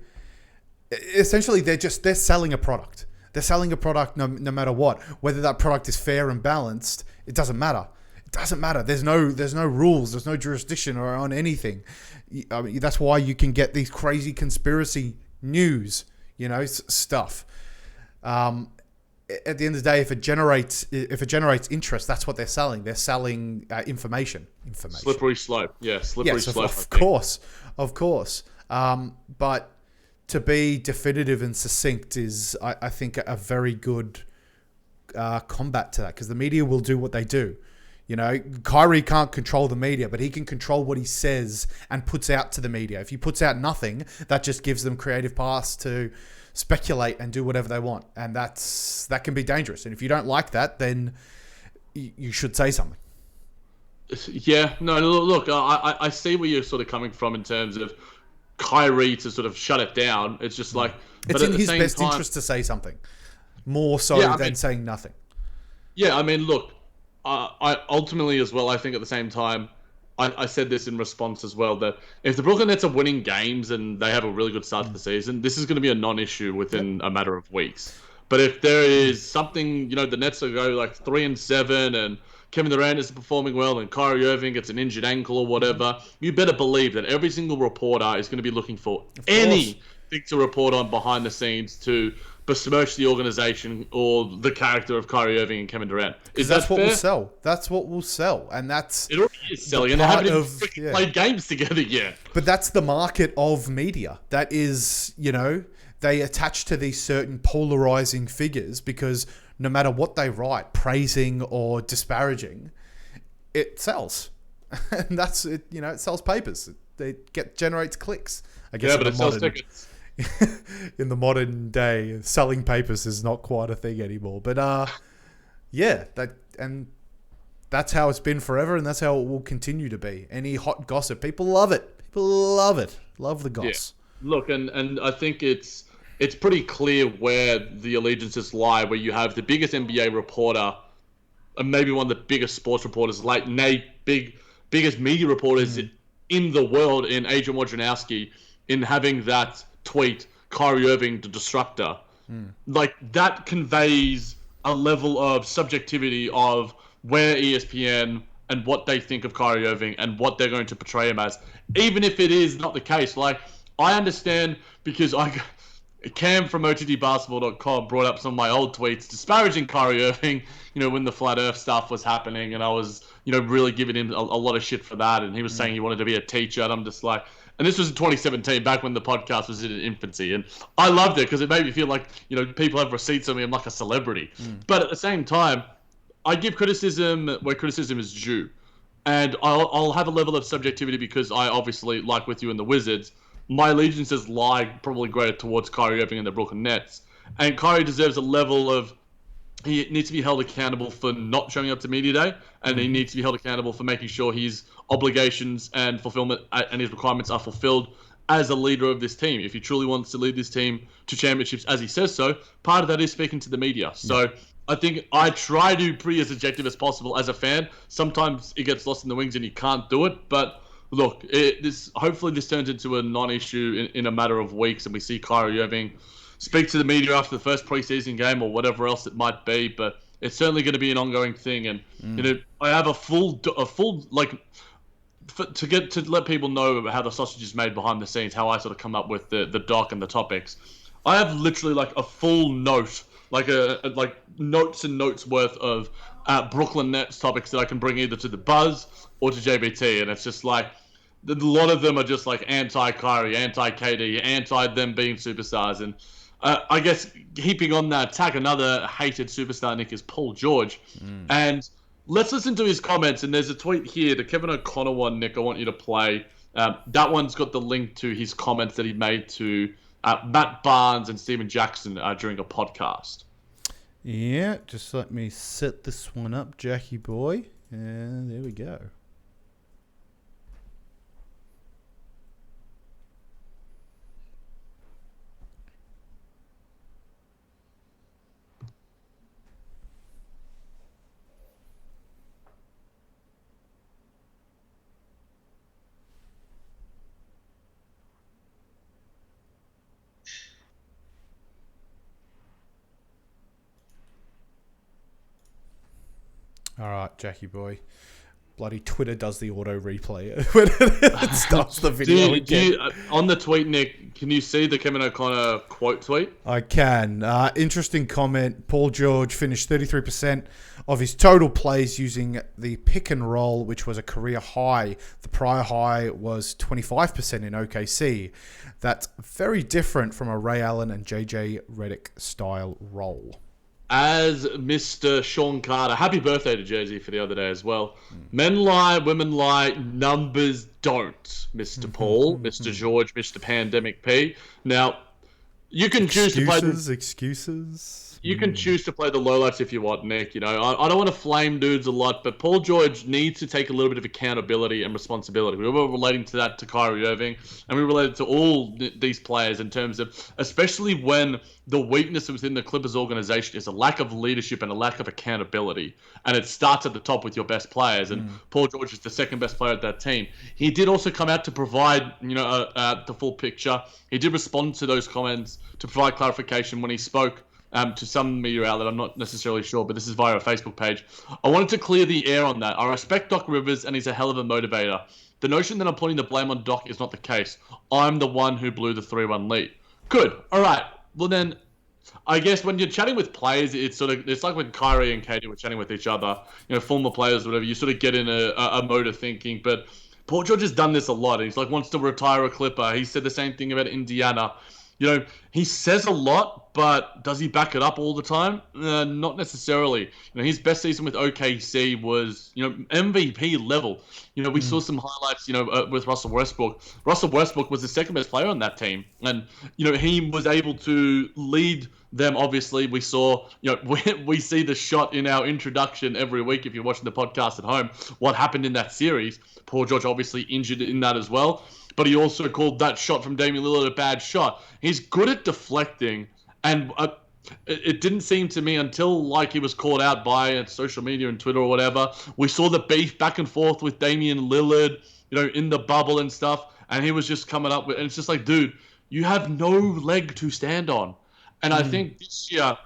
Essentially, they're selling a product. They're selling a product no matter what. Whether that product is fair and balanced, it doesn't matter. It doesn't matter. There's no rules. There's no jurisdiction or on anything. I mean, that's why you can get these crazy conspiracy news, stuff. At the end of the day, if it generates interest, that's what they're selling. They're selling information. Slippery slope. Yeah, slippery slope. Of course. But to be definitive and succinct is, I think, a very good combat to that, because the media will do what they do. Kyrie can't control the media, but he can control what he says and puts out to the media. If he puts out nothing, that just gives them creative paths to speculate and do whatever they want. And that can be dangerous. And if you don't like that, then you should say something. Yeah, no, look, I see where you're sort of coming from in terms of Kyrie to sort of shut it down. It's just like... It's in his best interest to say something, more so than saying nothing. Yeah, I mean, look, I ultimately as well, I think at the same time, I said this in response as well, that if the Brooklyn Nets are winning games and they have a really good start to the season, this is going to be a non-issue within a matter of weeks. But if there is something, the Nets will go like 3-7 and Kevin Durant is performing well and Kyrie Irving gets an injured ankle or whatever, you better believe that every single reporter is going to be looking for anything to report on behind the scenes to besmirch the organization or the character of Kyrie Irving and Kevin Durant. That's what will sell. That's what will sell. And that's... It already is selling, and they haven't even played games together yet. But that's the market of media. That is, they attach to these certain polarizing figures, because no matter what they write, praising or disparaging, it sells. And that's it. You know, it sells papers. Generates clicks. I guess. Yeah, but it sells tickets. In the modern day, selling papers is not quite a thing anymore. But that's how it's been forever, and that's how it will continue to be. Any hot gossip, people love it. People love it. Love the goss. Yeah. Look, and I think it's pretty clear where the allegiances lie. Where you have the biggest NBA reporter, and maybe one of the biggest sports reporters, like Nate, biggest media reporters in the world, in Adrian Wojnarowski, in having that tweet, Kyrie Irving, the destructor. Like, that conveys a level of subjectivity of where ESPN and what they think of Kyrie Irving and what they're going to portray him as, even if it is not the case. Like, I understand, because Cam from OTTbasketball.com brought up some of my old tweets disparaging Kyrie Irving, when the Flat Earth stuff was happening, and I was, really giving him a lot of shit for that, and he was saying he wanted to be a teacher, and I'm just like, and this was in 2017, back when the podcast was in its infancy, and I loved it because it made me feel like, people have receipts of me, I'm like a celebrity. But at the same time, I give criticism where criticism is due, and I'll have a level of subjectivity because I obviously, like with you and the Wizards, my allegiances lie probably greater towards Kyrie Irving and the Brooklyn Nets. And Kyrie deserves a level of, he needs to be held accountable for not showing up to media day, and he needs to be held accountable for making sure his obligations and fulfillment and his requirements are fulfilled as a leader of this team. If he truly wants to lead this team to championships, as he says so, part of that is speaking to the media. So I think I try to be as objective as possible as a fan. Sometimes it gets lost in the wings and you can't do it, but look, hopefully this turns into a non-issue in a matter of weeks, and we see Kyrie Irving speak to the media after the first preseason game or whatever else it might be. But it's certainly going to be an ongoing thing, and I have a full like to let people know how the sausage is made behind the scenes, how I sort of come up with the doc and the topics. I have literally like a full note, like like notes and notes worth of Brooklyn Nets topics that I can bring either to the Buzz or to JBT, and it's just like a lot of them are just like anti-Kyrie, anti-KD, anti them being superstars. And I guess heaping on that attack, another hated superstar, Nick, is Paul George. And let's listen to his comments. And there's a tweet here, the Kevin O'Connor one, Nick, I want you to play. That one's got the link to his comments that he made to Matt Barnes and Steven Jackson during a podcast. Yeah, just let me set this one up, Jackie boy. And there we go. All right, Jackie boy. Bloody Twitter does the auto replay when it stops the video again. On the tweet, Nick, can you see the Kevin O'Connor quote tweet? I can. Interesting comment. Paul George finished 33% of his total plays using the pick and roll, which was a career high. The prior high was 25% in OKC. That's very different from a Ray Allen and JJ Redick style role. As Mr. Sean Carter, happy birthday to Jersey for the other day as well. Men lie, women lie, numbers don't, Mr. Paul, Mr. George, Mr. Pandemic P. Now, you can choose to play... Excuses. You can choose to play the lowlights if you want, Nick. I don't want to flame dudes a lot, but Paul George needs to take a little bit of accountability and responsibility. We were relating to that to Kyrie Irving, and we related to all these players in terms of, especially when the weakness within the Clippers organization is a lack of leadership and a lack of accountability. And it starts at the top with your best players. And Paul George is the second best player at that team. He did also come out to provide, the full picture. He did respond to those comments to provide clarification when he spoke to some media outlet. I'm not necessarily sure, but this is via a Facebook page. I wanted to clear the air on that. I respect Doc Rivers, and he's a hell of a motivator. The notion that I'm putting the blame on Doc is not the case. I'm the one who blew the 3-1 lead. Good. All right. Well, then, I guess when you're chatting with players, it's like when Kyrie and KD were chatting with each other, former players, whatever. You sort of get in a mode of thinking. But Paul George has done this a lot. He's like wants to retire a Clipper. He said the same thing about Indiana. he says a lot, but does he back it up all the time? Not necessarily. His best season with OKC was, MVP level. We saw some highlights, with Russell Westbrook. Russell Westbrook was the second best player on that team. And, he was able to lead them. Obviously, we saw, we see the shot in our introduction every week if you're watching the podcast at home, what happened in that series. Paul George obviously injured in that as well. But he also called that shot from Damian Lillard a bad shot. He's good at deflecting, and it didn't seem to me until he was called out by social media and Twitter or whatever. We saw the beef back and forth with Damian Lillard, in the bubble and stuff, and he was just coming up with, and it's just like, dude, you have no leg to stand on. And I think this year,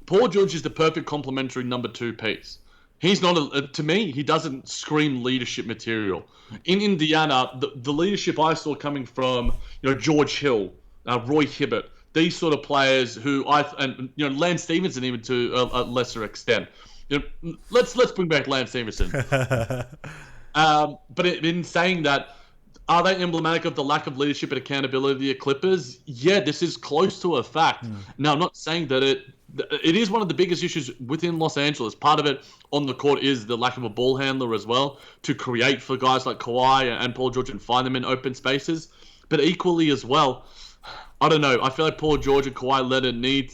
Paul George is the perfect complementary number 2 piece. He's not, to me, he doesn't scream leadership material. In Indiana, the leadership I saw coming from, George Hill, Roy Hibbert, these sort of players who Lance Stevenson even to a lesser extent. Let's bring back Lance Stevenson. But in saying that, are they emblematic of the lack of leadership and accountability of Clippers? Yeah, this is close to a fact. Now, I'm not saying that it is one of the biggest issues within Los Angeles. Part of it on the court is the lack of a ball handler as well to create for guys like Kawhi and Paul George and find them in open spaces. But equally as well, I don't know. I feel like Paul George and Kawhi Leonard need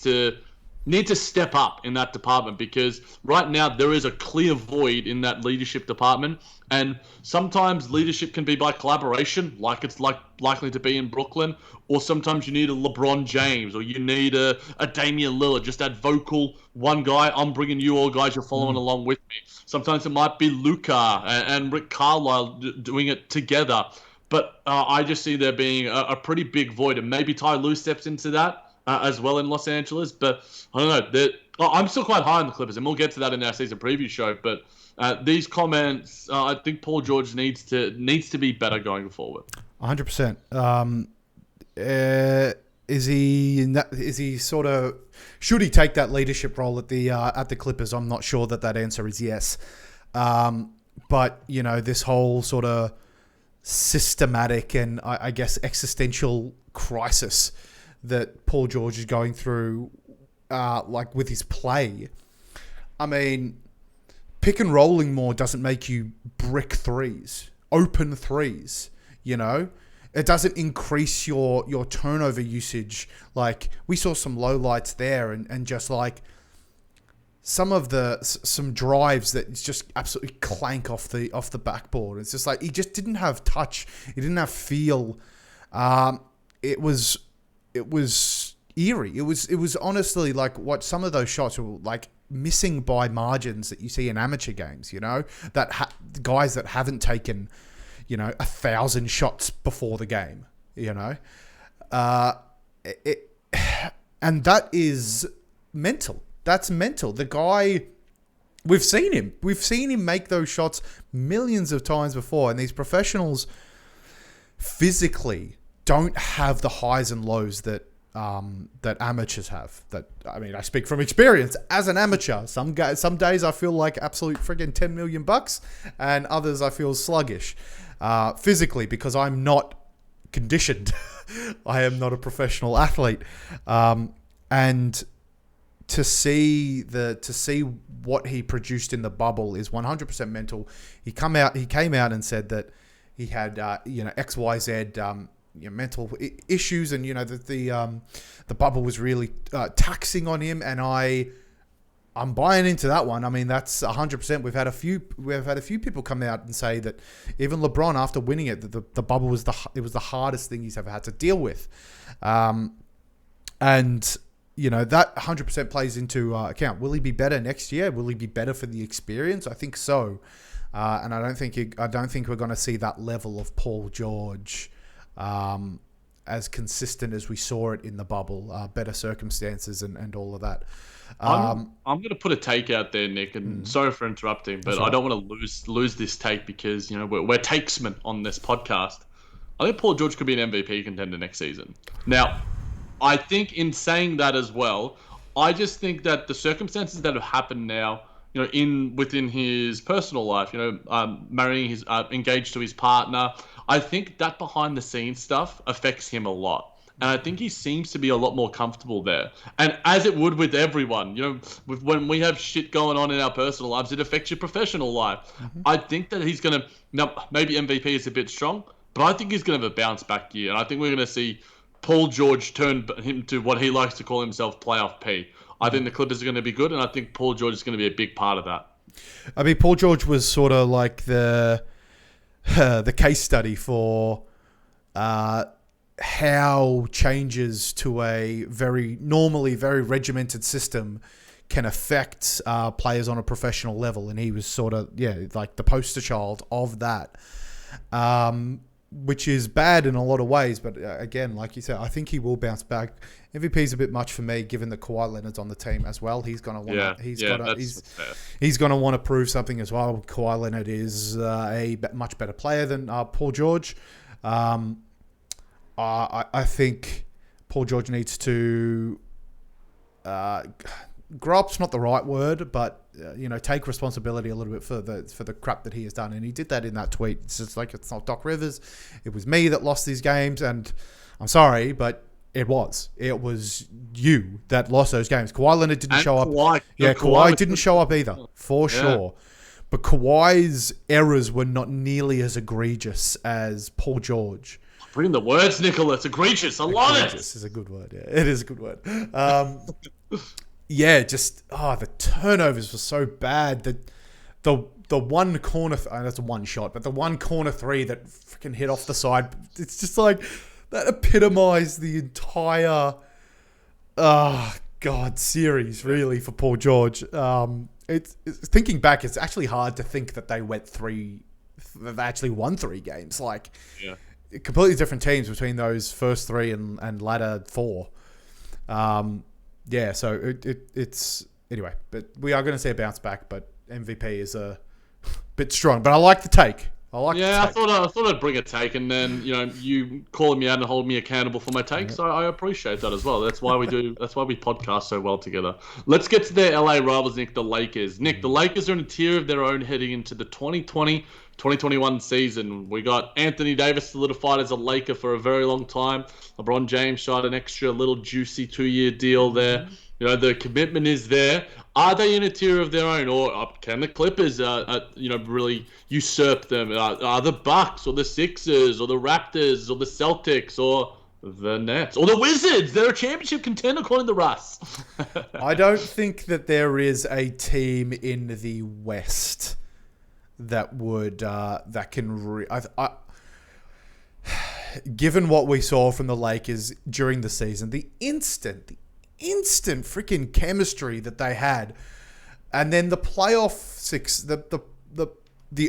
to step up in that department, because right now there is a clear void in that leadership department. And sometimes leadership can be by collaboration, like it's likely to be in Brooklyn, or sometimes you need a LeBron James, or you need a Damian Lillard, just that vocal one guy, I'm bringing you all guys, you're following along with me. Sometimes it might be Luka and Rick Carlisle doing it together. But I just see there being a pretty big void, and maybe Ty Lue steps into that as well in Los Angeles. But I don't know. I'm still quite high on the Clippers, and we'll get to that in our season preview show. But these comments, I think Paul George needs to be better going forward. 100%. Is he sort of, should he take that leadership role at the Clippers? I'm not sure that answer is yes. But this whole sort of systematic and I guess existential crisis that Paul George is going through, with his play. I mean, pick and rolling more doesn't make you brick threes, open threes, It doesn't increase your turnover usage. Like, we saw some lowlights there and just some drives that just absolutely clank off the backboard. It's just he just didn't have touch. He didn't have feel. It was eerie. It was honestly what some of those shots were missing by margins that you see in amateur games. That guys that haven't taken 1,000 shots before the game. And that is mental. That's mental. The guy, we've seen him make those shots millions of times before, and these professionals physically don't have the highs and lows that amateurs have. I speak from experience as an amateur. Some days I feel like absolute friggin' $10 million, and others I feel sluggish physically, because I'm not conditioned. I am not a professional athlete, and to see what he produced in the bubble is 100% mental. He came out and said that he had XYZ mental issues, and the bubble was really taxing on him, and I'm buying into that one. I mean, that's 100%. We've had a few people come out and say that even LeBron, after winning it, that the bubble was the hardest thing he's ever had to deal with, and that 100% plays into account. Will he be better next year? Will he be better for the experience? I think so, and I don't think we're going to see that level of Paul George as consistent as we saw it in the bubble. Better circumstances and all of that. I'm going to put a take out there, Nick, and sorry for interrupting, but I don't want to lose this take, because we're takesmen on this podcast. I think Paul George could be an MVP contender next season. Now, I think in saying that as well, I just think that the circumstances that have happened now, within his personal life, marrying engaged to his partner, I think that behind the scenes stuff affects him a lot. And I think he seems to be a lot more comfortable there. And as it would with everyone, when we have shit going on in our personal lives, it affects your professional life. Mm-hmm. I think that he's going to, now maybe MVP is a bit strong, but I think he's going to have a bounce back year. And I think we're going to see Paul George turn him to what he likes to call himself playoff P. I think the Clippers are going to be good, and I think Paul George is going to be a big part of that. I mean, Paul George was sort of like the case study for how changes to a normally very regimented system can affect players on a professional level. And he was sort of, like the poster child of that, which is bad in a lot of ways. But again, like you said, I think he will bounce back. MVP is a bit much for me, given that Kawhi Leonard's on the team as well. He's going to want he's going to want to prove something as well. Kawhi Leonard is a much better player than Paul George. I think Paul George needs to grow up's not the right word, but take responsibility a little bit for the crap that he has done, and he did that in that tweet. It's just like, it's not Doc Rivers, it was me that lost these games, and I'm sorry, but it was you that lost those games. Kawhi Leonard didn't show up. Kawhi didn't show up either, for sure. But Kawhi's errors were not nearly as egregious as Paul George. Bring the words, Nicholas. Egregious. I love it. Egregious is a good word. Yeah, it is a good word. The turnovers were so bad that the one corner, that's one shot, but the one corner three that freaking hit off the side, it's just like, that epitomized the entire, series really for Paul George. It's thinking back, it's actually hard to think that they actually won 3 games. Like, completely different teams between those first 3 and latter 4. So it's anyway. But we are going to see a bounce back. But MVP is a bit strong. But I like the take. I thought I'd bring a take, and then you calling me out and holding me accountable for my take. So I appreciate that as well. That's why we podcast so well together. Let's get to their LA rivals, Nick, the Lakers. Nick, the Lakers are in a tier of their own heading into the 2020-2021 season. We got Anthony Davis solidified as a Laker for a very long time. LeBron James shot an extra little juicy 2-year deal there. The commitment is there. Are they in a tier of their own, or can the Clippers, really usurp them? Are the Bucks or the Sixers or the Raptors or the Celtics or the Nets or the Wizards? They're a championship contender according to Russ. I don't think that there is a team in the West that would given what we saw from the Lakers during the season, the instant freaking chemistry that they had, and then the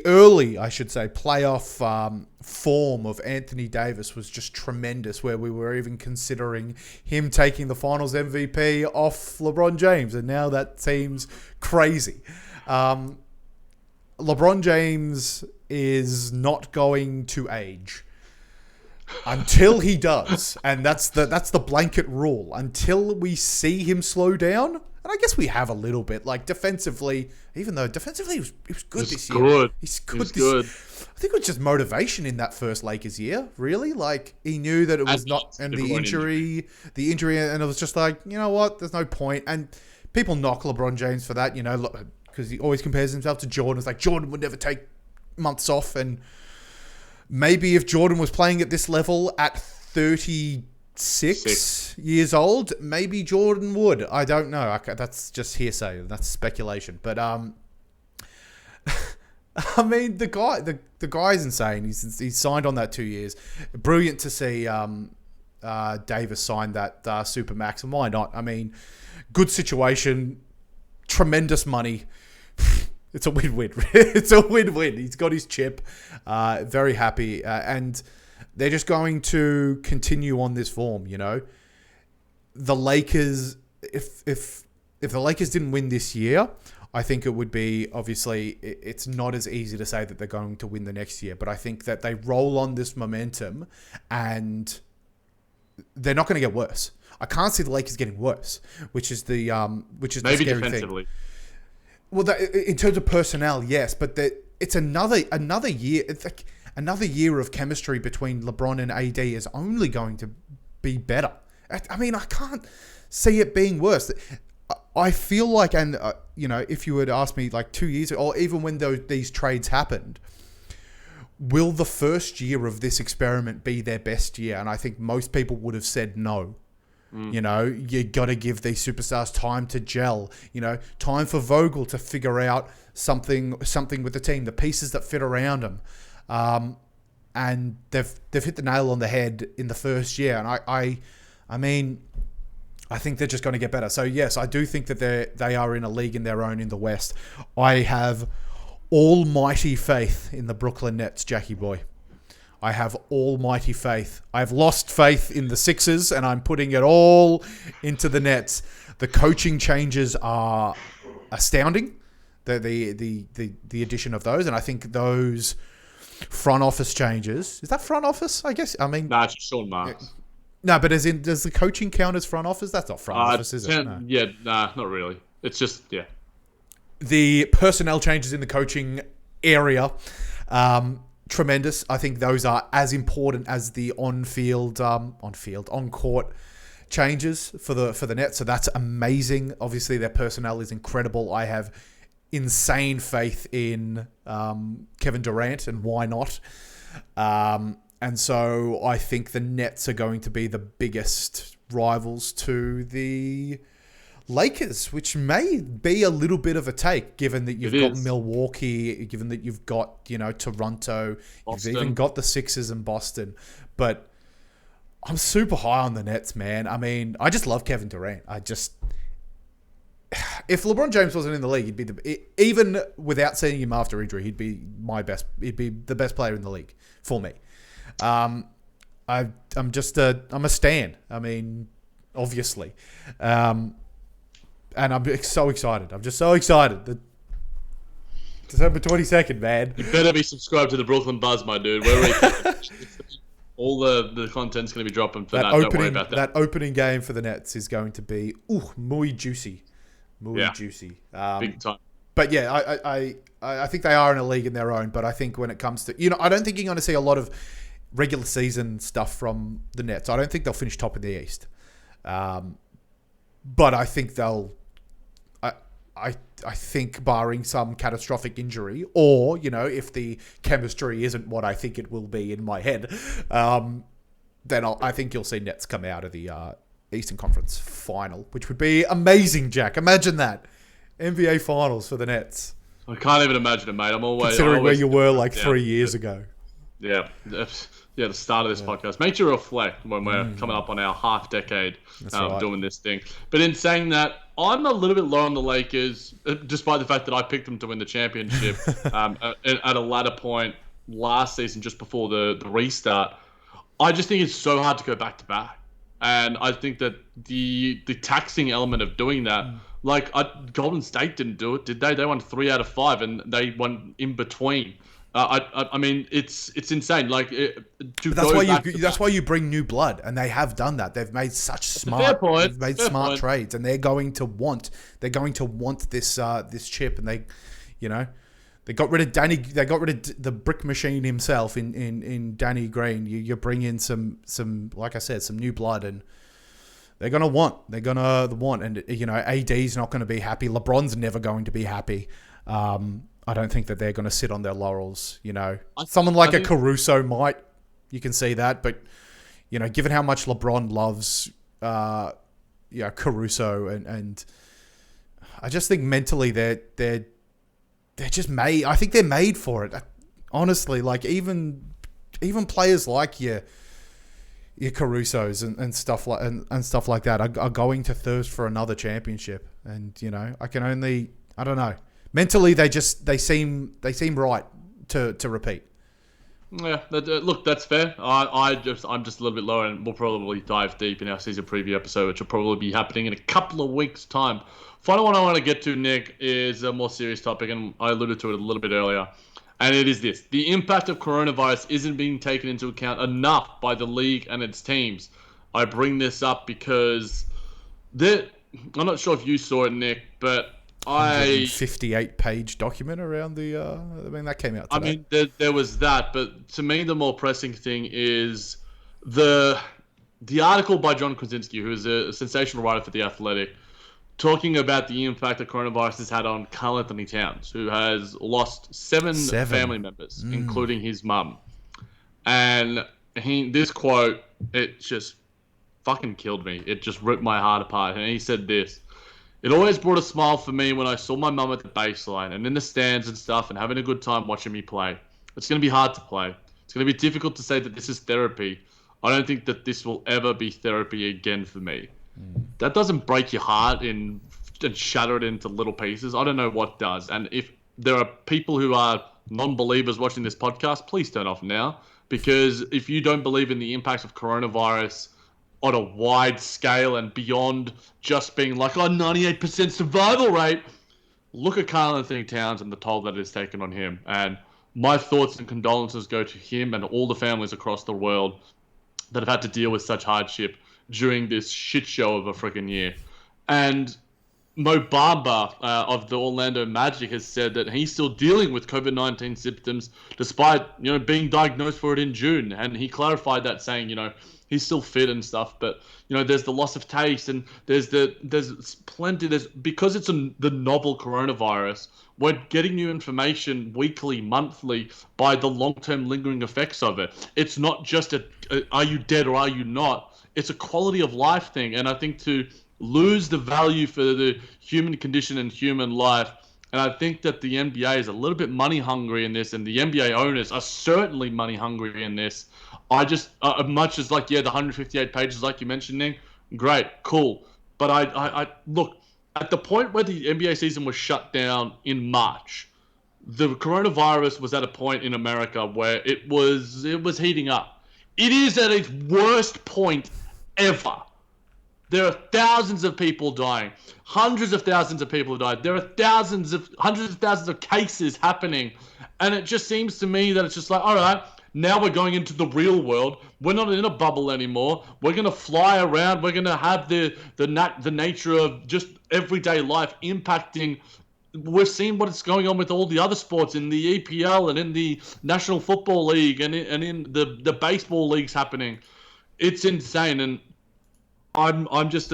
early, I should say, playoff form of Anthony Davis was just tremendous, where we were even considering him taking the Finals MVP off LeBron James, and now that seems crazy. LeBron James is not going to age until he does, and that's the blanket rule. Until we see him slow down, and I guess we have a little bit, like defensively. Even though defensively he was good this year. He's good. I think it was just motivation in that first Lakers year. Really, like he knew that it was not, and the injury, and it was just like, you know what, there's no point. And people knock LeBron James for that, because he always compares himself to Jordan. It's like Jordan would never take months off, and maybe if Jordan was playing at this level at 36 years old, maybe Jordan would. I don't know. That's just hearsay. That's speculation. But I mean, the guy's insane. He's signed on that 2 years. Brilliant to see Davis sign that Supermax, and why not? I mean, good situation, tremendous money. It's a win-win. It's a win-win. He's got his chip. Very happy. And they're just going to continue on this form, The Lakers, if the Lakers didn't win this year, I think it would be, obviously, it's not as easy to say that they're going to win the next year. But I think that they roll on this momentum and they're not going to get worse. I can't see the Lakers getting worse, which is the maybe scary defensively. Thing. Well, in terms of personnel, yes, but it's another year. It's like another year of chemistry between LeBron and AD is only going to be better. I mean, I can't see it being worse. I feel like, and if you would ask me like 2 years ago, or even when these trades happened, will the first year of this experiment be their best year? And I think most people would have said no. You got to give these superstars time to gel. Time for Vogel to figure out something with the team, the pieces that fit around them. And they've hit the nail on the head in the first year. And I mean, I think they're just going to get better. So yes, I do think that they are in a league in their own in the West. I have almighty faith in the Brooklyn Nets, Jackie boy. I have almighty faith. I've lost faith in the Sixers, and I'm putting it all into the Nets. The coaching changes are astounding. The addition of those, and I think those front office changes. Is that front office? I guess. I mean, nah, it's Sean Marks. No, but as in, does the coaching count as front office? That's not front office, is it? No. Yeah, nah, not really. It's just The personnel changes in the coaching area. Tremendous. I think those are as important as the on-court changes for the Nets. So that's amazing. Obviously, their personnel is incredible. I have insane faith in Kevin Durant, and why not? And so I think the Nets are going to be the biggest rivals to the Lakers, which may be a little bit of a take, given that you've got Milwaukee, given that you've got, Toronto, Boston. You've even got the Sixers and Boston. But I'm super high on the Nets, man. I mean, I just love Kevin Durant. If LeBron James wasn't in the league, he'd be even without seeing him after injury, he'd be he'd be the best player in the league for me. I'm a stan. I mean, obviously. And I'm so excited. I'm just so excited. December 22nd, man. You better be subscribed to the Brooklyn Buzz, my dude. All the content's going to be dropping for that. Don't worry about that. That opening game for the Nets is going to be muy juicy. Juicy. Big time. But yeah, I think they are in a league in their own. But I think when it comes to... I don't think you're going to see a lot of regular season stuff from the Nets. I don't think they'll finish top of the East. But I think they'll... I think barring some catastrophic injury, or, if the chemistry isn't what I think it will be in my head, then I think you'll see Nets come out of the Eastern Conference final, which would be amazing, Jack. Imagine that. NBA Finals for the Nets. I can't even imagine it, mate. Considering where you were like 3 years ago. Yeah. The start of this podcast. Makes you reflect when we're coming up on our half decade doing this thing. But in saying that, I'm a little bit low on the Lakers, despite the fact that I picked them to win the championship at a latter point last season, just before the restart. I just think it's so hard to go back to back. And I think that the taxing element of doing that, Golden State didn't do it, did they? They won 3 out of 5, and they won in between. I mean, it's insane. That's why you bring new blood, and they have done that. They've made such smart trades, and they're going to want this chip, and they got rid of Danny. They got rid of the brick machine himself in Danny Green. You bring in some like I said, some new blood, and they're gonna want, and AD's not going to be happy. LeBron's never going to be happy. I don't think that they're going to sit on their laurels. Someone like a Caruso might. You can see that, but given how much LeBron loves, Caruso, and I just think mentally they're just made. I think they're made for it. Honestly, even players like your Carusos and stuff like that are going to thirst for another championship. And I don't know. Mentally, they seem right to repeat. Yeah, look, that's fair. I'm just a little bit lower, and we'll probably dive deep in our season preview episode, which will probably be happening in a couple of weeks' time. Final one I want to get to, Nick, is a more serious topic, and I alluded to it a little bit earlier, and it is this: the impact of coronavirus isn't being taken into account enough by the league and its teams. I bring this up because I'm not sure if you saw it, Nick, but 58-page document around that came out today. There was that, but to me the more pressing thing is the the article by John Krasinski, who is a sensational writer for The Athletic, talking about the impact that coronavirus has had on Karl Anthony Towns, who has lost seven family members, including his mum. And this quote, it just fucking killed me. It just ripped my heart apart. And he said this: "It always brought a smile for me when I saw my mum at the baseline and in the stands and stuff and having a good time watching me play. It's going to be hard to play. It's going to be difficult to say that this is therapy. I don't think that this will ever be therapy again for me." That doesn't break your heart and shatter it into little pieces. I don't know what does. And if there are people who are non-believers watching this podcast, please turn off now. Because if you don't believe in the impacts of coronavirus on a wide scale and beyond just being like, 98% survival rate, look at Karl Anthony Towns and the toll that it has taken on him. And my thoughts and condolences go to him and all the families across the world that have had to deal with such hardship during this shit show of a freaking year. And Mo Bamba of the Orlando Magic has said that he's still dealing with COVID-19 symptoms despite, being diagnosed for it in June. And he clarified that saying, he's still fit and stuff, but there's the loss of taste and there's because it's the novel coronavirus, we're getting new information weekly, monthly by the long-term lingering effects of it. It's not just are you dead or are you not? It's a quality of life thing. And I think to lose the value for the human condition and human life, and I think that the NBA is a little bit money hungry in this, and the NBA owners are certainly money hungry in this. I just, much as the 158 pages like you mentioned, Ning, great, cool. But I look, at the point where the NBA season was shut down in March, the coronavirus was at a point in America where it was heating up. It is at its worst point ever. There are thousands of people dying. Hundreds of thousands of people have died. There are hundreds of thousands of cases happening. And it just seems to me that it's just like, all right, now we're going into the real world. We're not in a bubble anymore. We're going to fly around. We're going to have the nature of just everyday life impacting. We're seeing what's going on with all the other sports in the EPL and in the National Football League and in the baseball leagues happening. It's insane. And I just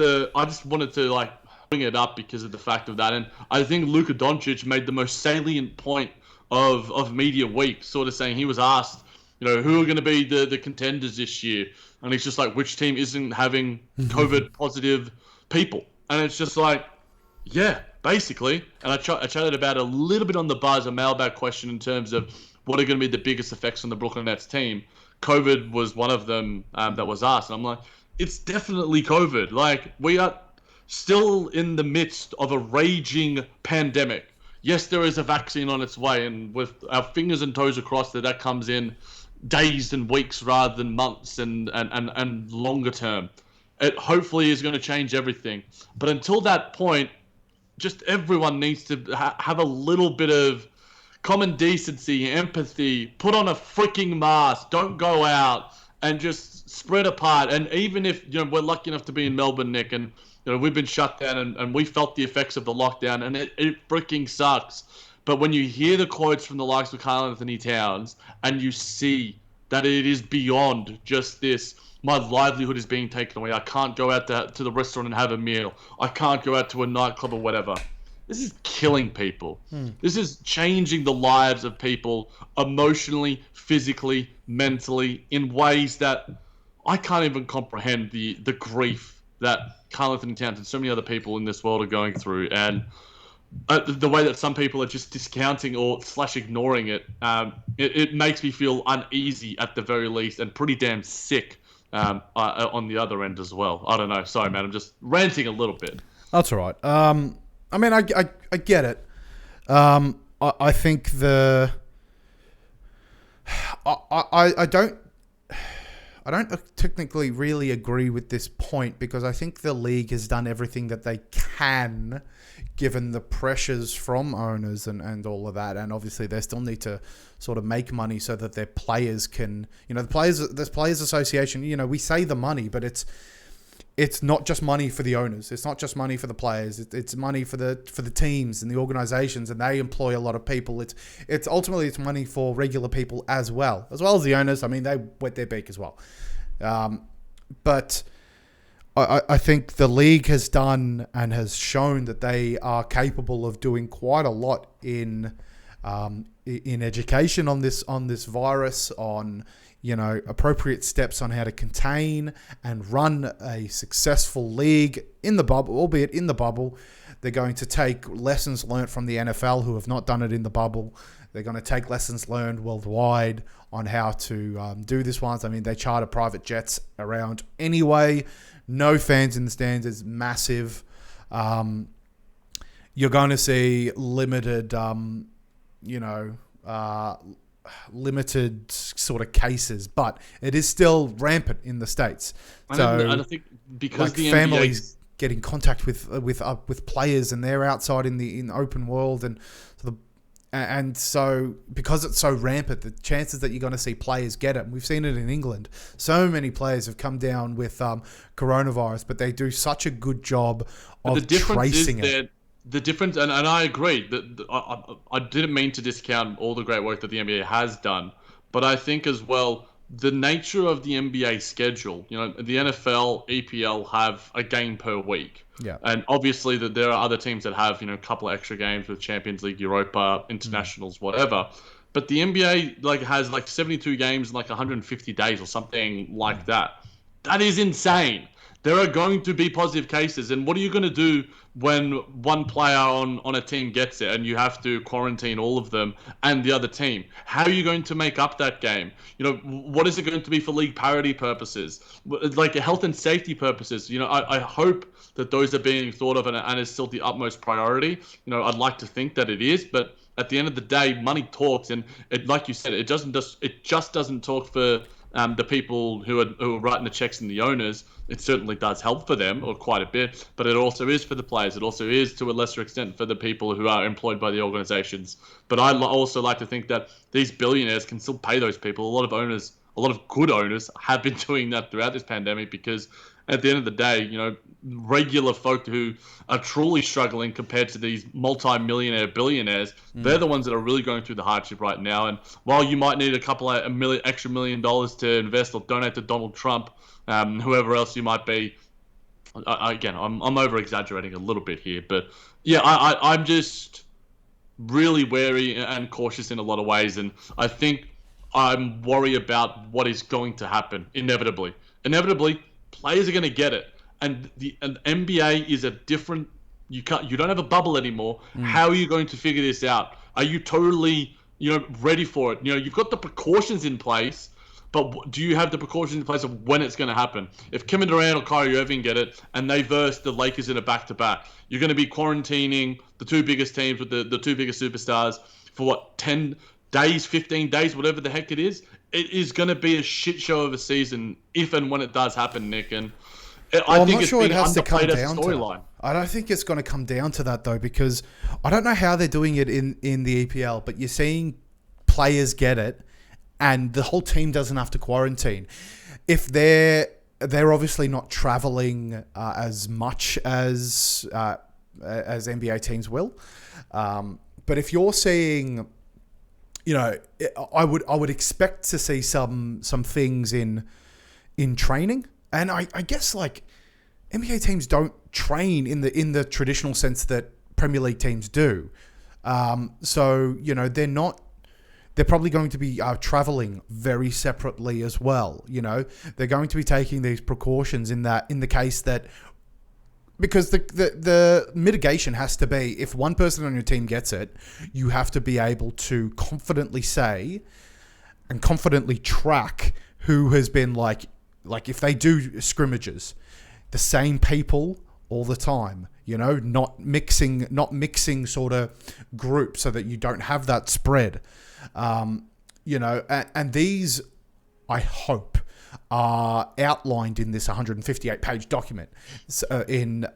wanted to bring it up because of the fact of that. And I think Luka Doncic made the most salient point of Media Week, sort of saying, he was asked, who are going to be the contenders this year? And he's just like, which team isn't having COVID positive people? And it's just like, yeah, basically. And I chatted about it a little bit on the Buzz, a mailbag question in terms of what are going to be the biggest effects on the Brooklyn Nets team. COVID was one of them that was asked. And I'm like, it's definitely COVID. We are still in the midst of a raging pandemic. Yes, there is a vaccine on its way, and with our fingers and toes across that comes in days and weeks rather than months and longer term. It hopefully is going to change everything. But until that point, just everyone needs to have a little bit of common decency, empathy, put on a freaking mask, don't go out, and just spread apart. And even if we're lucky enough to be in Melbourne, Nick, and we've been shut down and we felt the effects of the lockdown, and it freaking sucks. But when you hear the quotes from the likes of Karl Anthony Towns and you see that it is beyond just this, my livelihood is being taken away. I can't go out to the restaurant and have a meal. I can't go out to a nightclub or whatever. This is killing people. This is changing the lives of people emotionally, physically, mentally, in ways that I can't even comprehend the grief that Karl Anthony Towns and so many other people in this world are going through. And the way that some people are just discounting or / ignoring it, it makes me feel uneasy at the very least, and pretty damn sick on the other end as well. I don't know. Sorry, man. I'm just ranting a little bit. That's all right. I mean, I get it. I think I don't technically really agree with this point, because I think the league has done everything that they can, given the pressures from owners and all of that. And obviously they still need to sort of make money so that their players can, the Players Association, we say the money, but it's not just money for the owners. It's not just money for the players. It's money for the teams and the organizations, and they employ a lot of people. It's ultimately it's money for regular people as well as the owners. I mean, they wet their beak as well. but I think the league has done and has shown that they are capable of doing quite a lot in education on this virus, on appropriate steps on how to contain and run a successful league in the bubble, albeit in the bubble. They're going to take lessons learned from the NFL, who have not done it in the bubble. They're going to take lessons learned worldwide on how to do this once. I mean, they charter private jets around anyway. No fans in the stands is massive. You're going to see limited, limited sort of cases, but it is still rampant in the States. So I think because the families get in contact with players, and they're outside in the open world, and so because it's so rampant, the chances that you're going to see players get it, and we've seen it in England. So many players have come down with coronavirus, but they do such a good job of tracing it. The difference, and I agree, that I didn't mean to discount all the great work that the NBA has done, but I think as well, the nature of the NBA schedule, the NFL, EPL have a game per week. Yeah. And obviously that there are other teams that have, a couple of extra games with Champions League, Europa, internationals, whatever. But the NBA has 72 games in 150 days or something like that. That is insane. There are going to be positive cases, and what are you going to do when one player on a team gets it and you have to quarantine all of them and the other team? How are you going to make up that game? What is it going to be for league parity purposes, health and safety purposes? I hope that those are being thought of and is still the utmost priority. I'd like to think that it is, but at the end of the day, money talks, and like you said, it just doesn't talk for the people who are writing the checks and the owners. It certainly does help for them, or quite a bit, but it also is for the players. It also is, to a lesser extent, for the people who are employed by the organizations. But I also like to think that these billionaires can still pay those people. A lot of good owners have been doing that throughout this pandemic, because at the end of the day, regular folk who are truly struggling compared to these multi-millionaire billionaires, they're the ones that are really going through the hardship right now. And while you might need extra $1 million to invest or donate to Donald Trump, whoever else you might be, I'm over-exaggerating a little bit here, but yeah, I'm just really wary and cautious in a lot of ways, and I think I'm worried about what is going to happen inevitably. Players are going to get it, and the NBA is a different. You don't have a bubble anymore. How are you going to figure this out? Are you totally ready for it? You've got the precautions in place, but do you have the precautions in place of when it's going to happen? If Kevin Durant or Kyrie Irving get it and they verse the Lakers in a back-to-back, you're going to be quarantining the two biggest teams with the two biggest superstars for 10 days, 15 days, whatever the heck it is. It is going to be a shit show of a season if and when it does happen, Nick. And I think it's being underplayed as a storyline. I don't think it's going to come down to that, though, because I don't know how they're doing it in the EPL, but you're seeing players get it and the whole team doesn't have to quarantine. If they're obviously not traveling as much as NBA teams will, but if you're seeing, I would expect to see some things in training, and I guess NBA teams don't train in the traditional sense that Premier League teams do. So they're probably going to be traveling very separately as well. They're going to be taking these precautions in the case that, because the mitigation has to be, if one person on your team gets it, you have to be able to confidently say and confidently track who has been if they do scrimmages, the same people all the time, not mixing sort of groups so that you don't have that spread. And these, I hope, are outlined in this 158-page document in,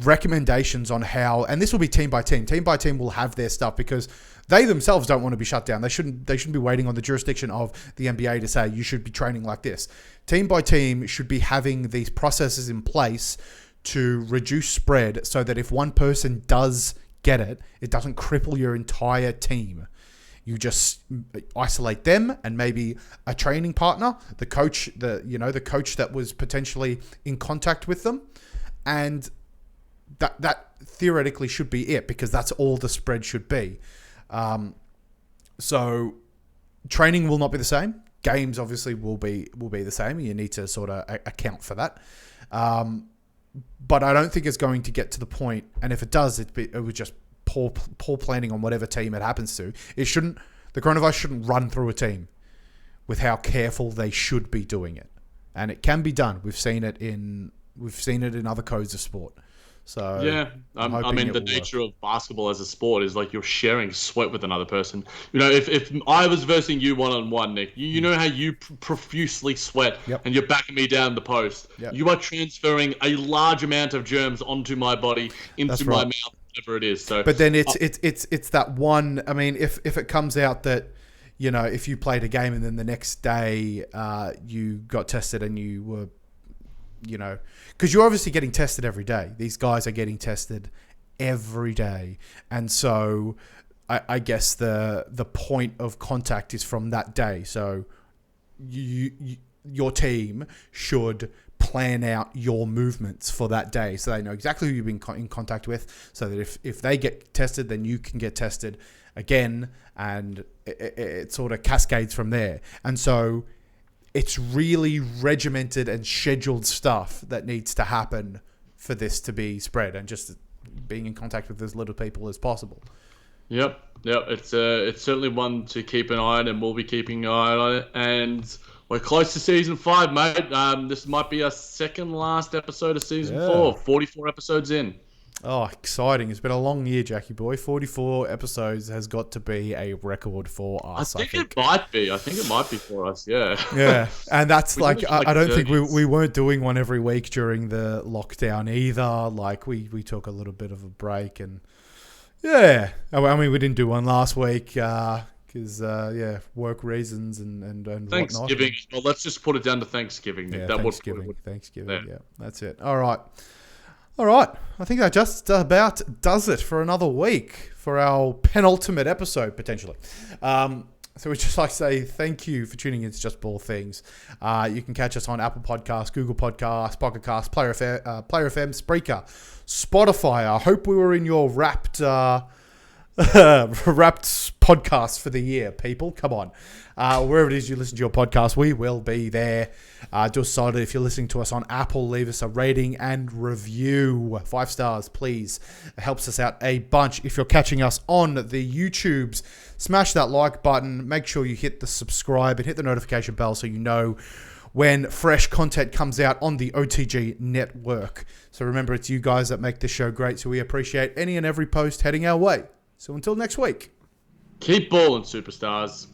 recommendations on how, and this will be team by team. Team by team will have their stuff because they themselves don't want to be shut down. They shouldn't be waiting on the jurisdiction of the NBA to say you should be training like this. Team by team should be having these processes in place to reduce spread so that if one person does get it, it doesn't cripple your entire team. You just isolate them and maybe a training partner, the coach that was potentially in contact with them, and that theoretically should be it, because that's all the spread should be. So training will not be the same. Games obviously will be the same. You need to sort of account for that. But I don't think it's going to get to the point, and if it does, it was just poor planning on whatever team it happens to. The coronavirus shouldn't run through a team with how careful they should be doing it, and it can be done. We've seen it in other codes of sport. So yeah, I mean, the nature of basketball as a sport is like you're sharing sweat with another person. You know, if I was versing you 1-on-1, Nick, you know how you profusely sweat and you're backing me down the post. Yep. You are transferring a large amount of germs onto my body, into my mouth, whatever it is. So, but then it's that one. I mean, if it comes out that, you know, if you played a game and then the next day you got tested and you were, you know, because you're obviously getting tested every day. These guys are getting tested every day. And so I guess the point of contact is from that day. So your team should plan out your movements for that day, so they know exactly who you've been in contact with, so that if they get tested, then you can get tested again, and it sort of cascades from there. And so it's really regimented and scheduled stuff that needs to happen for this to be spread, and just being in contact with as little people as possible. Yep. It's certainly one to keep an eye on, and we'll be keeping an eye on it. And we're close to season 5, mate. This might be our second last episode of season 4. 44 episodes in. Oh, exciting. It's been a long year, Jackie boy. 44 episodes has got to be a record for us, I think. It might be. I think it might be for us, yeah. Yeah, and that's like I don't think we weren't doing one every week during the lockdown either. Like, we took a little bit of a break, and yeah. I mean, we didn't do one last week because, work reasons and Thanksgiving. Whatnot. Well, let's just put it down to Thanksgiving. Yeah, Thanksgiving. Yeah, that's it. All right, I think that just about does it for another week, for our penultimate episode, potentially. So we'd just like to say thank you for tuning in to Just Ball Things. You can catch us on Apple Podcasts, Google Podcasts, Pocket Casts, Player FM, Spreaker, Spotify. I hope we were in your wrapped podcast for the year, people. Come on. Wherever it is you listen to your podcast, we will be there. Do us solid. If you're listening to us on Apple, leave us a rating and review. 5 stars, please. It helps us out a bunch. If you're catching us on the YouTubes, smash that like button. Make sure you hit the subscribe and hit the notification bell so you know when fresh content comes out on the OTG network. So remember, it's you guys that make this show great, so we appreciate any and every post heading our way. So until next week. Keep balling, superstars.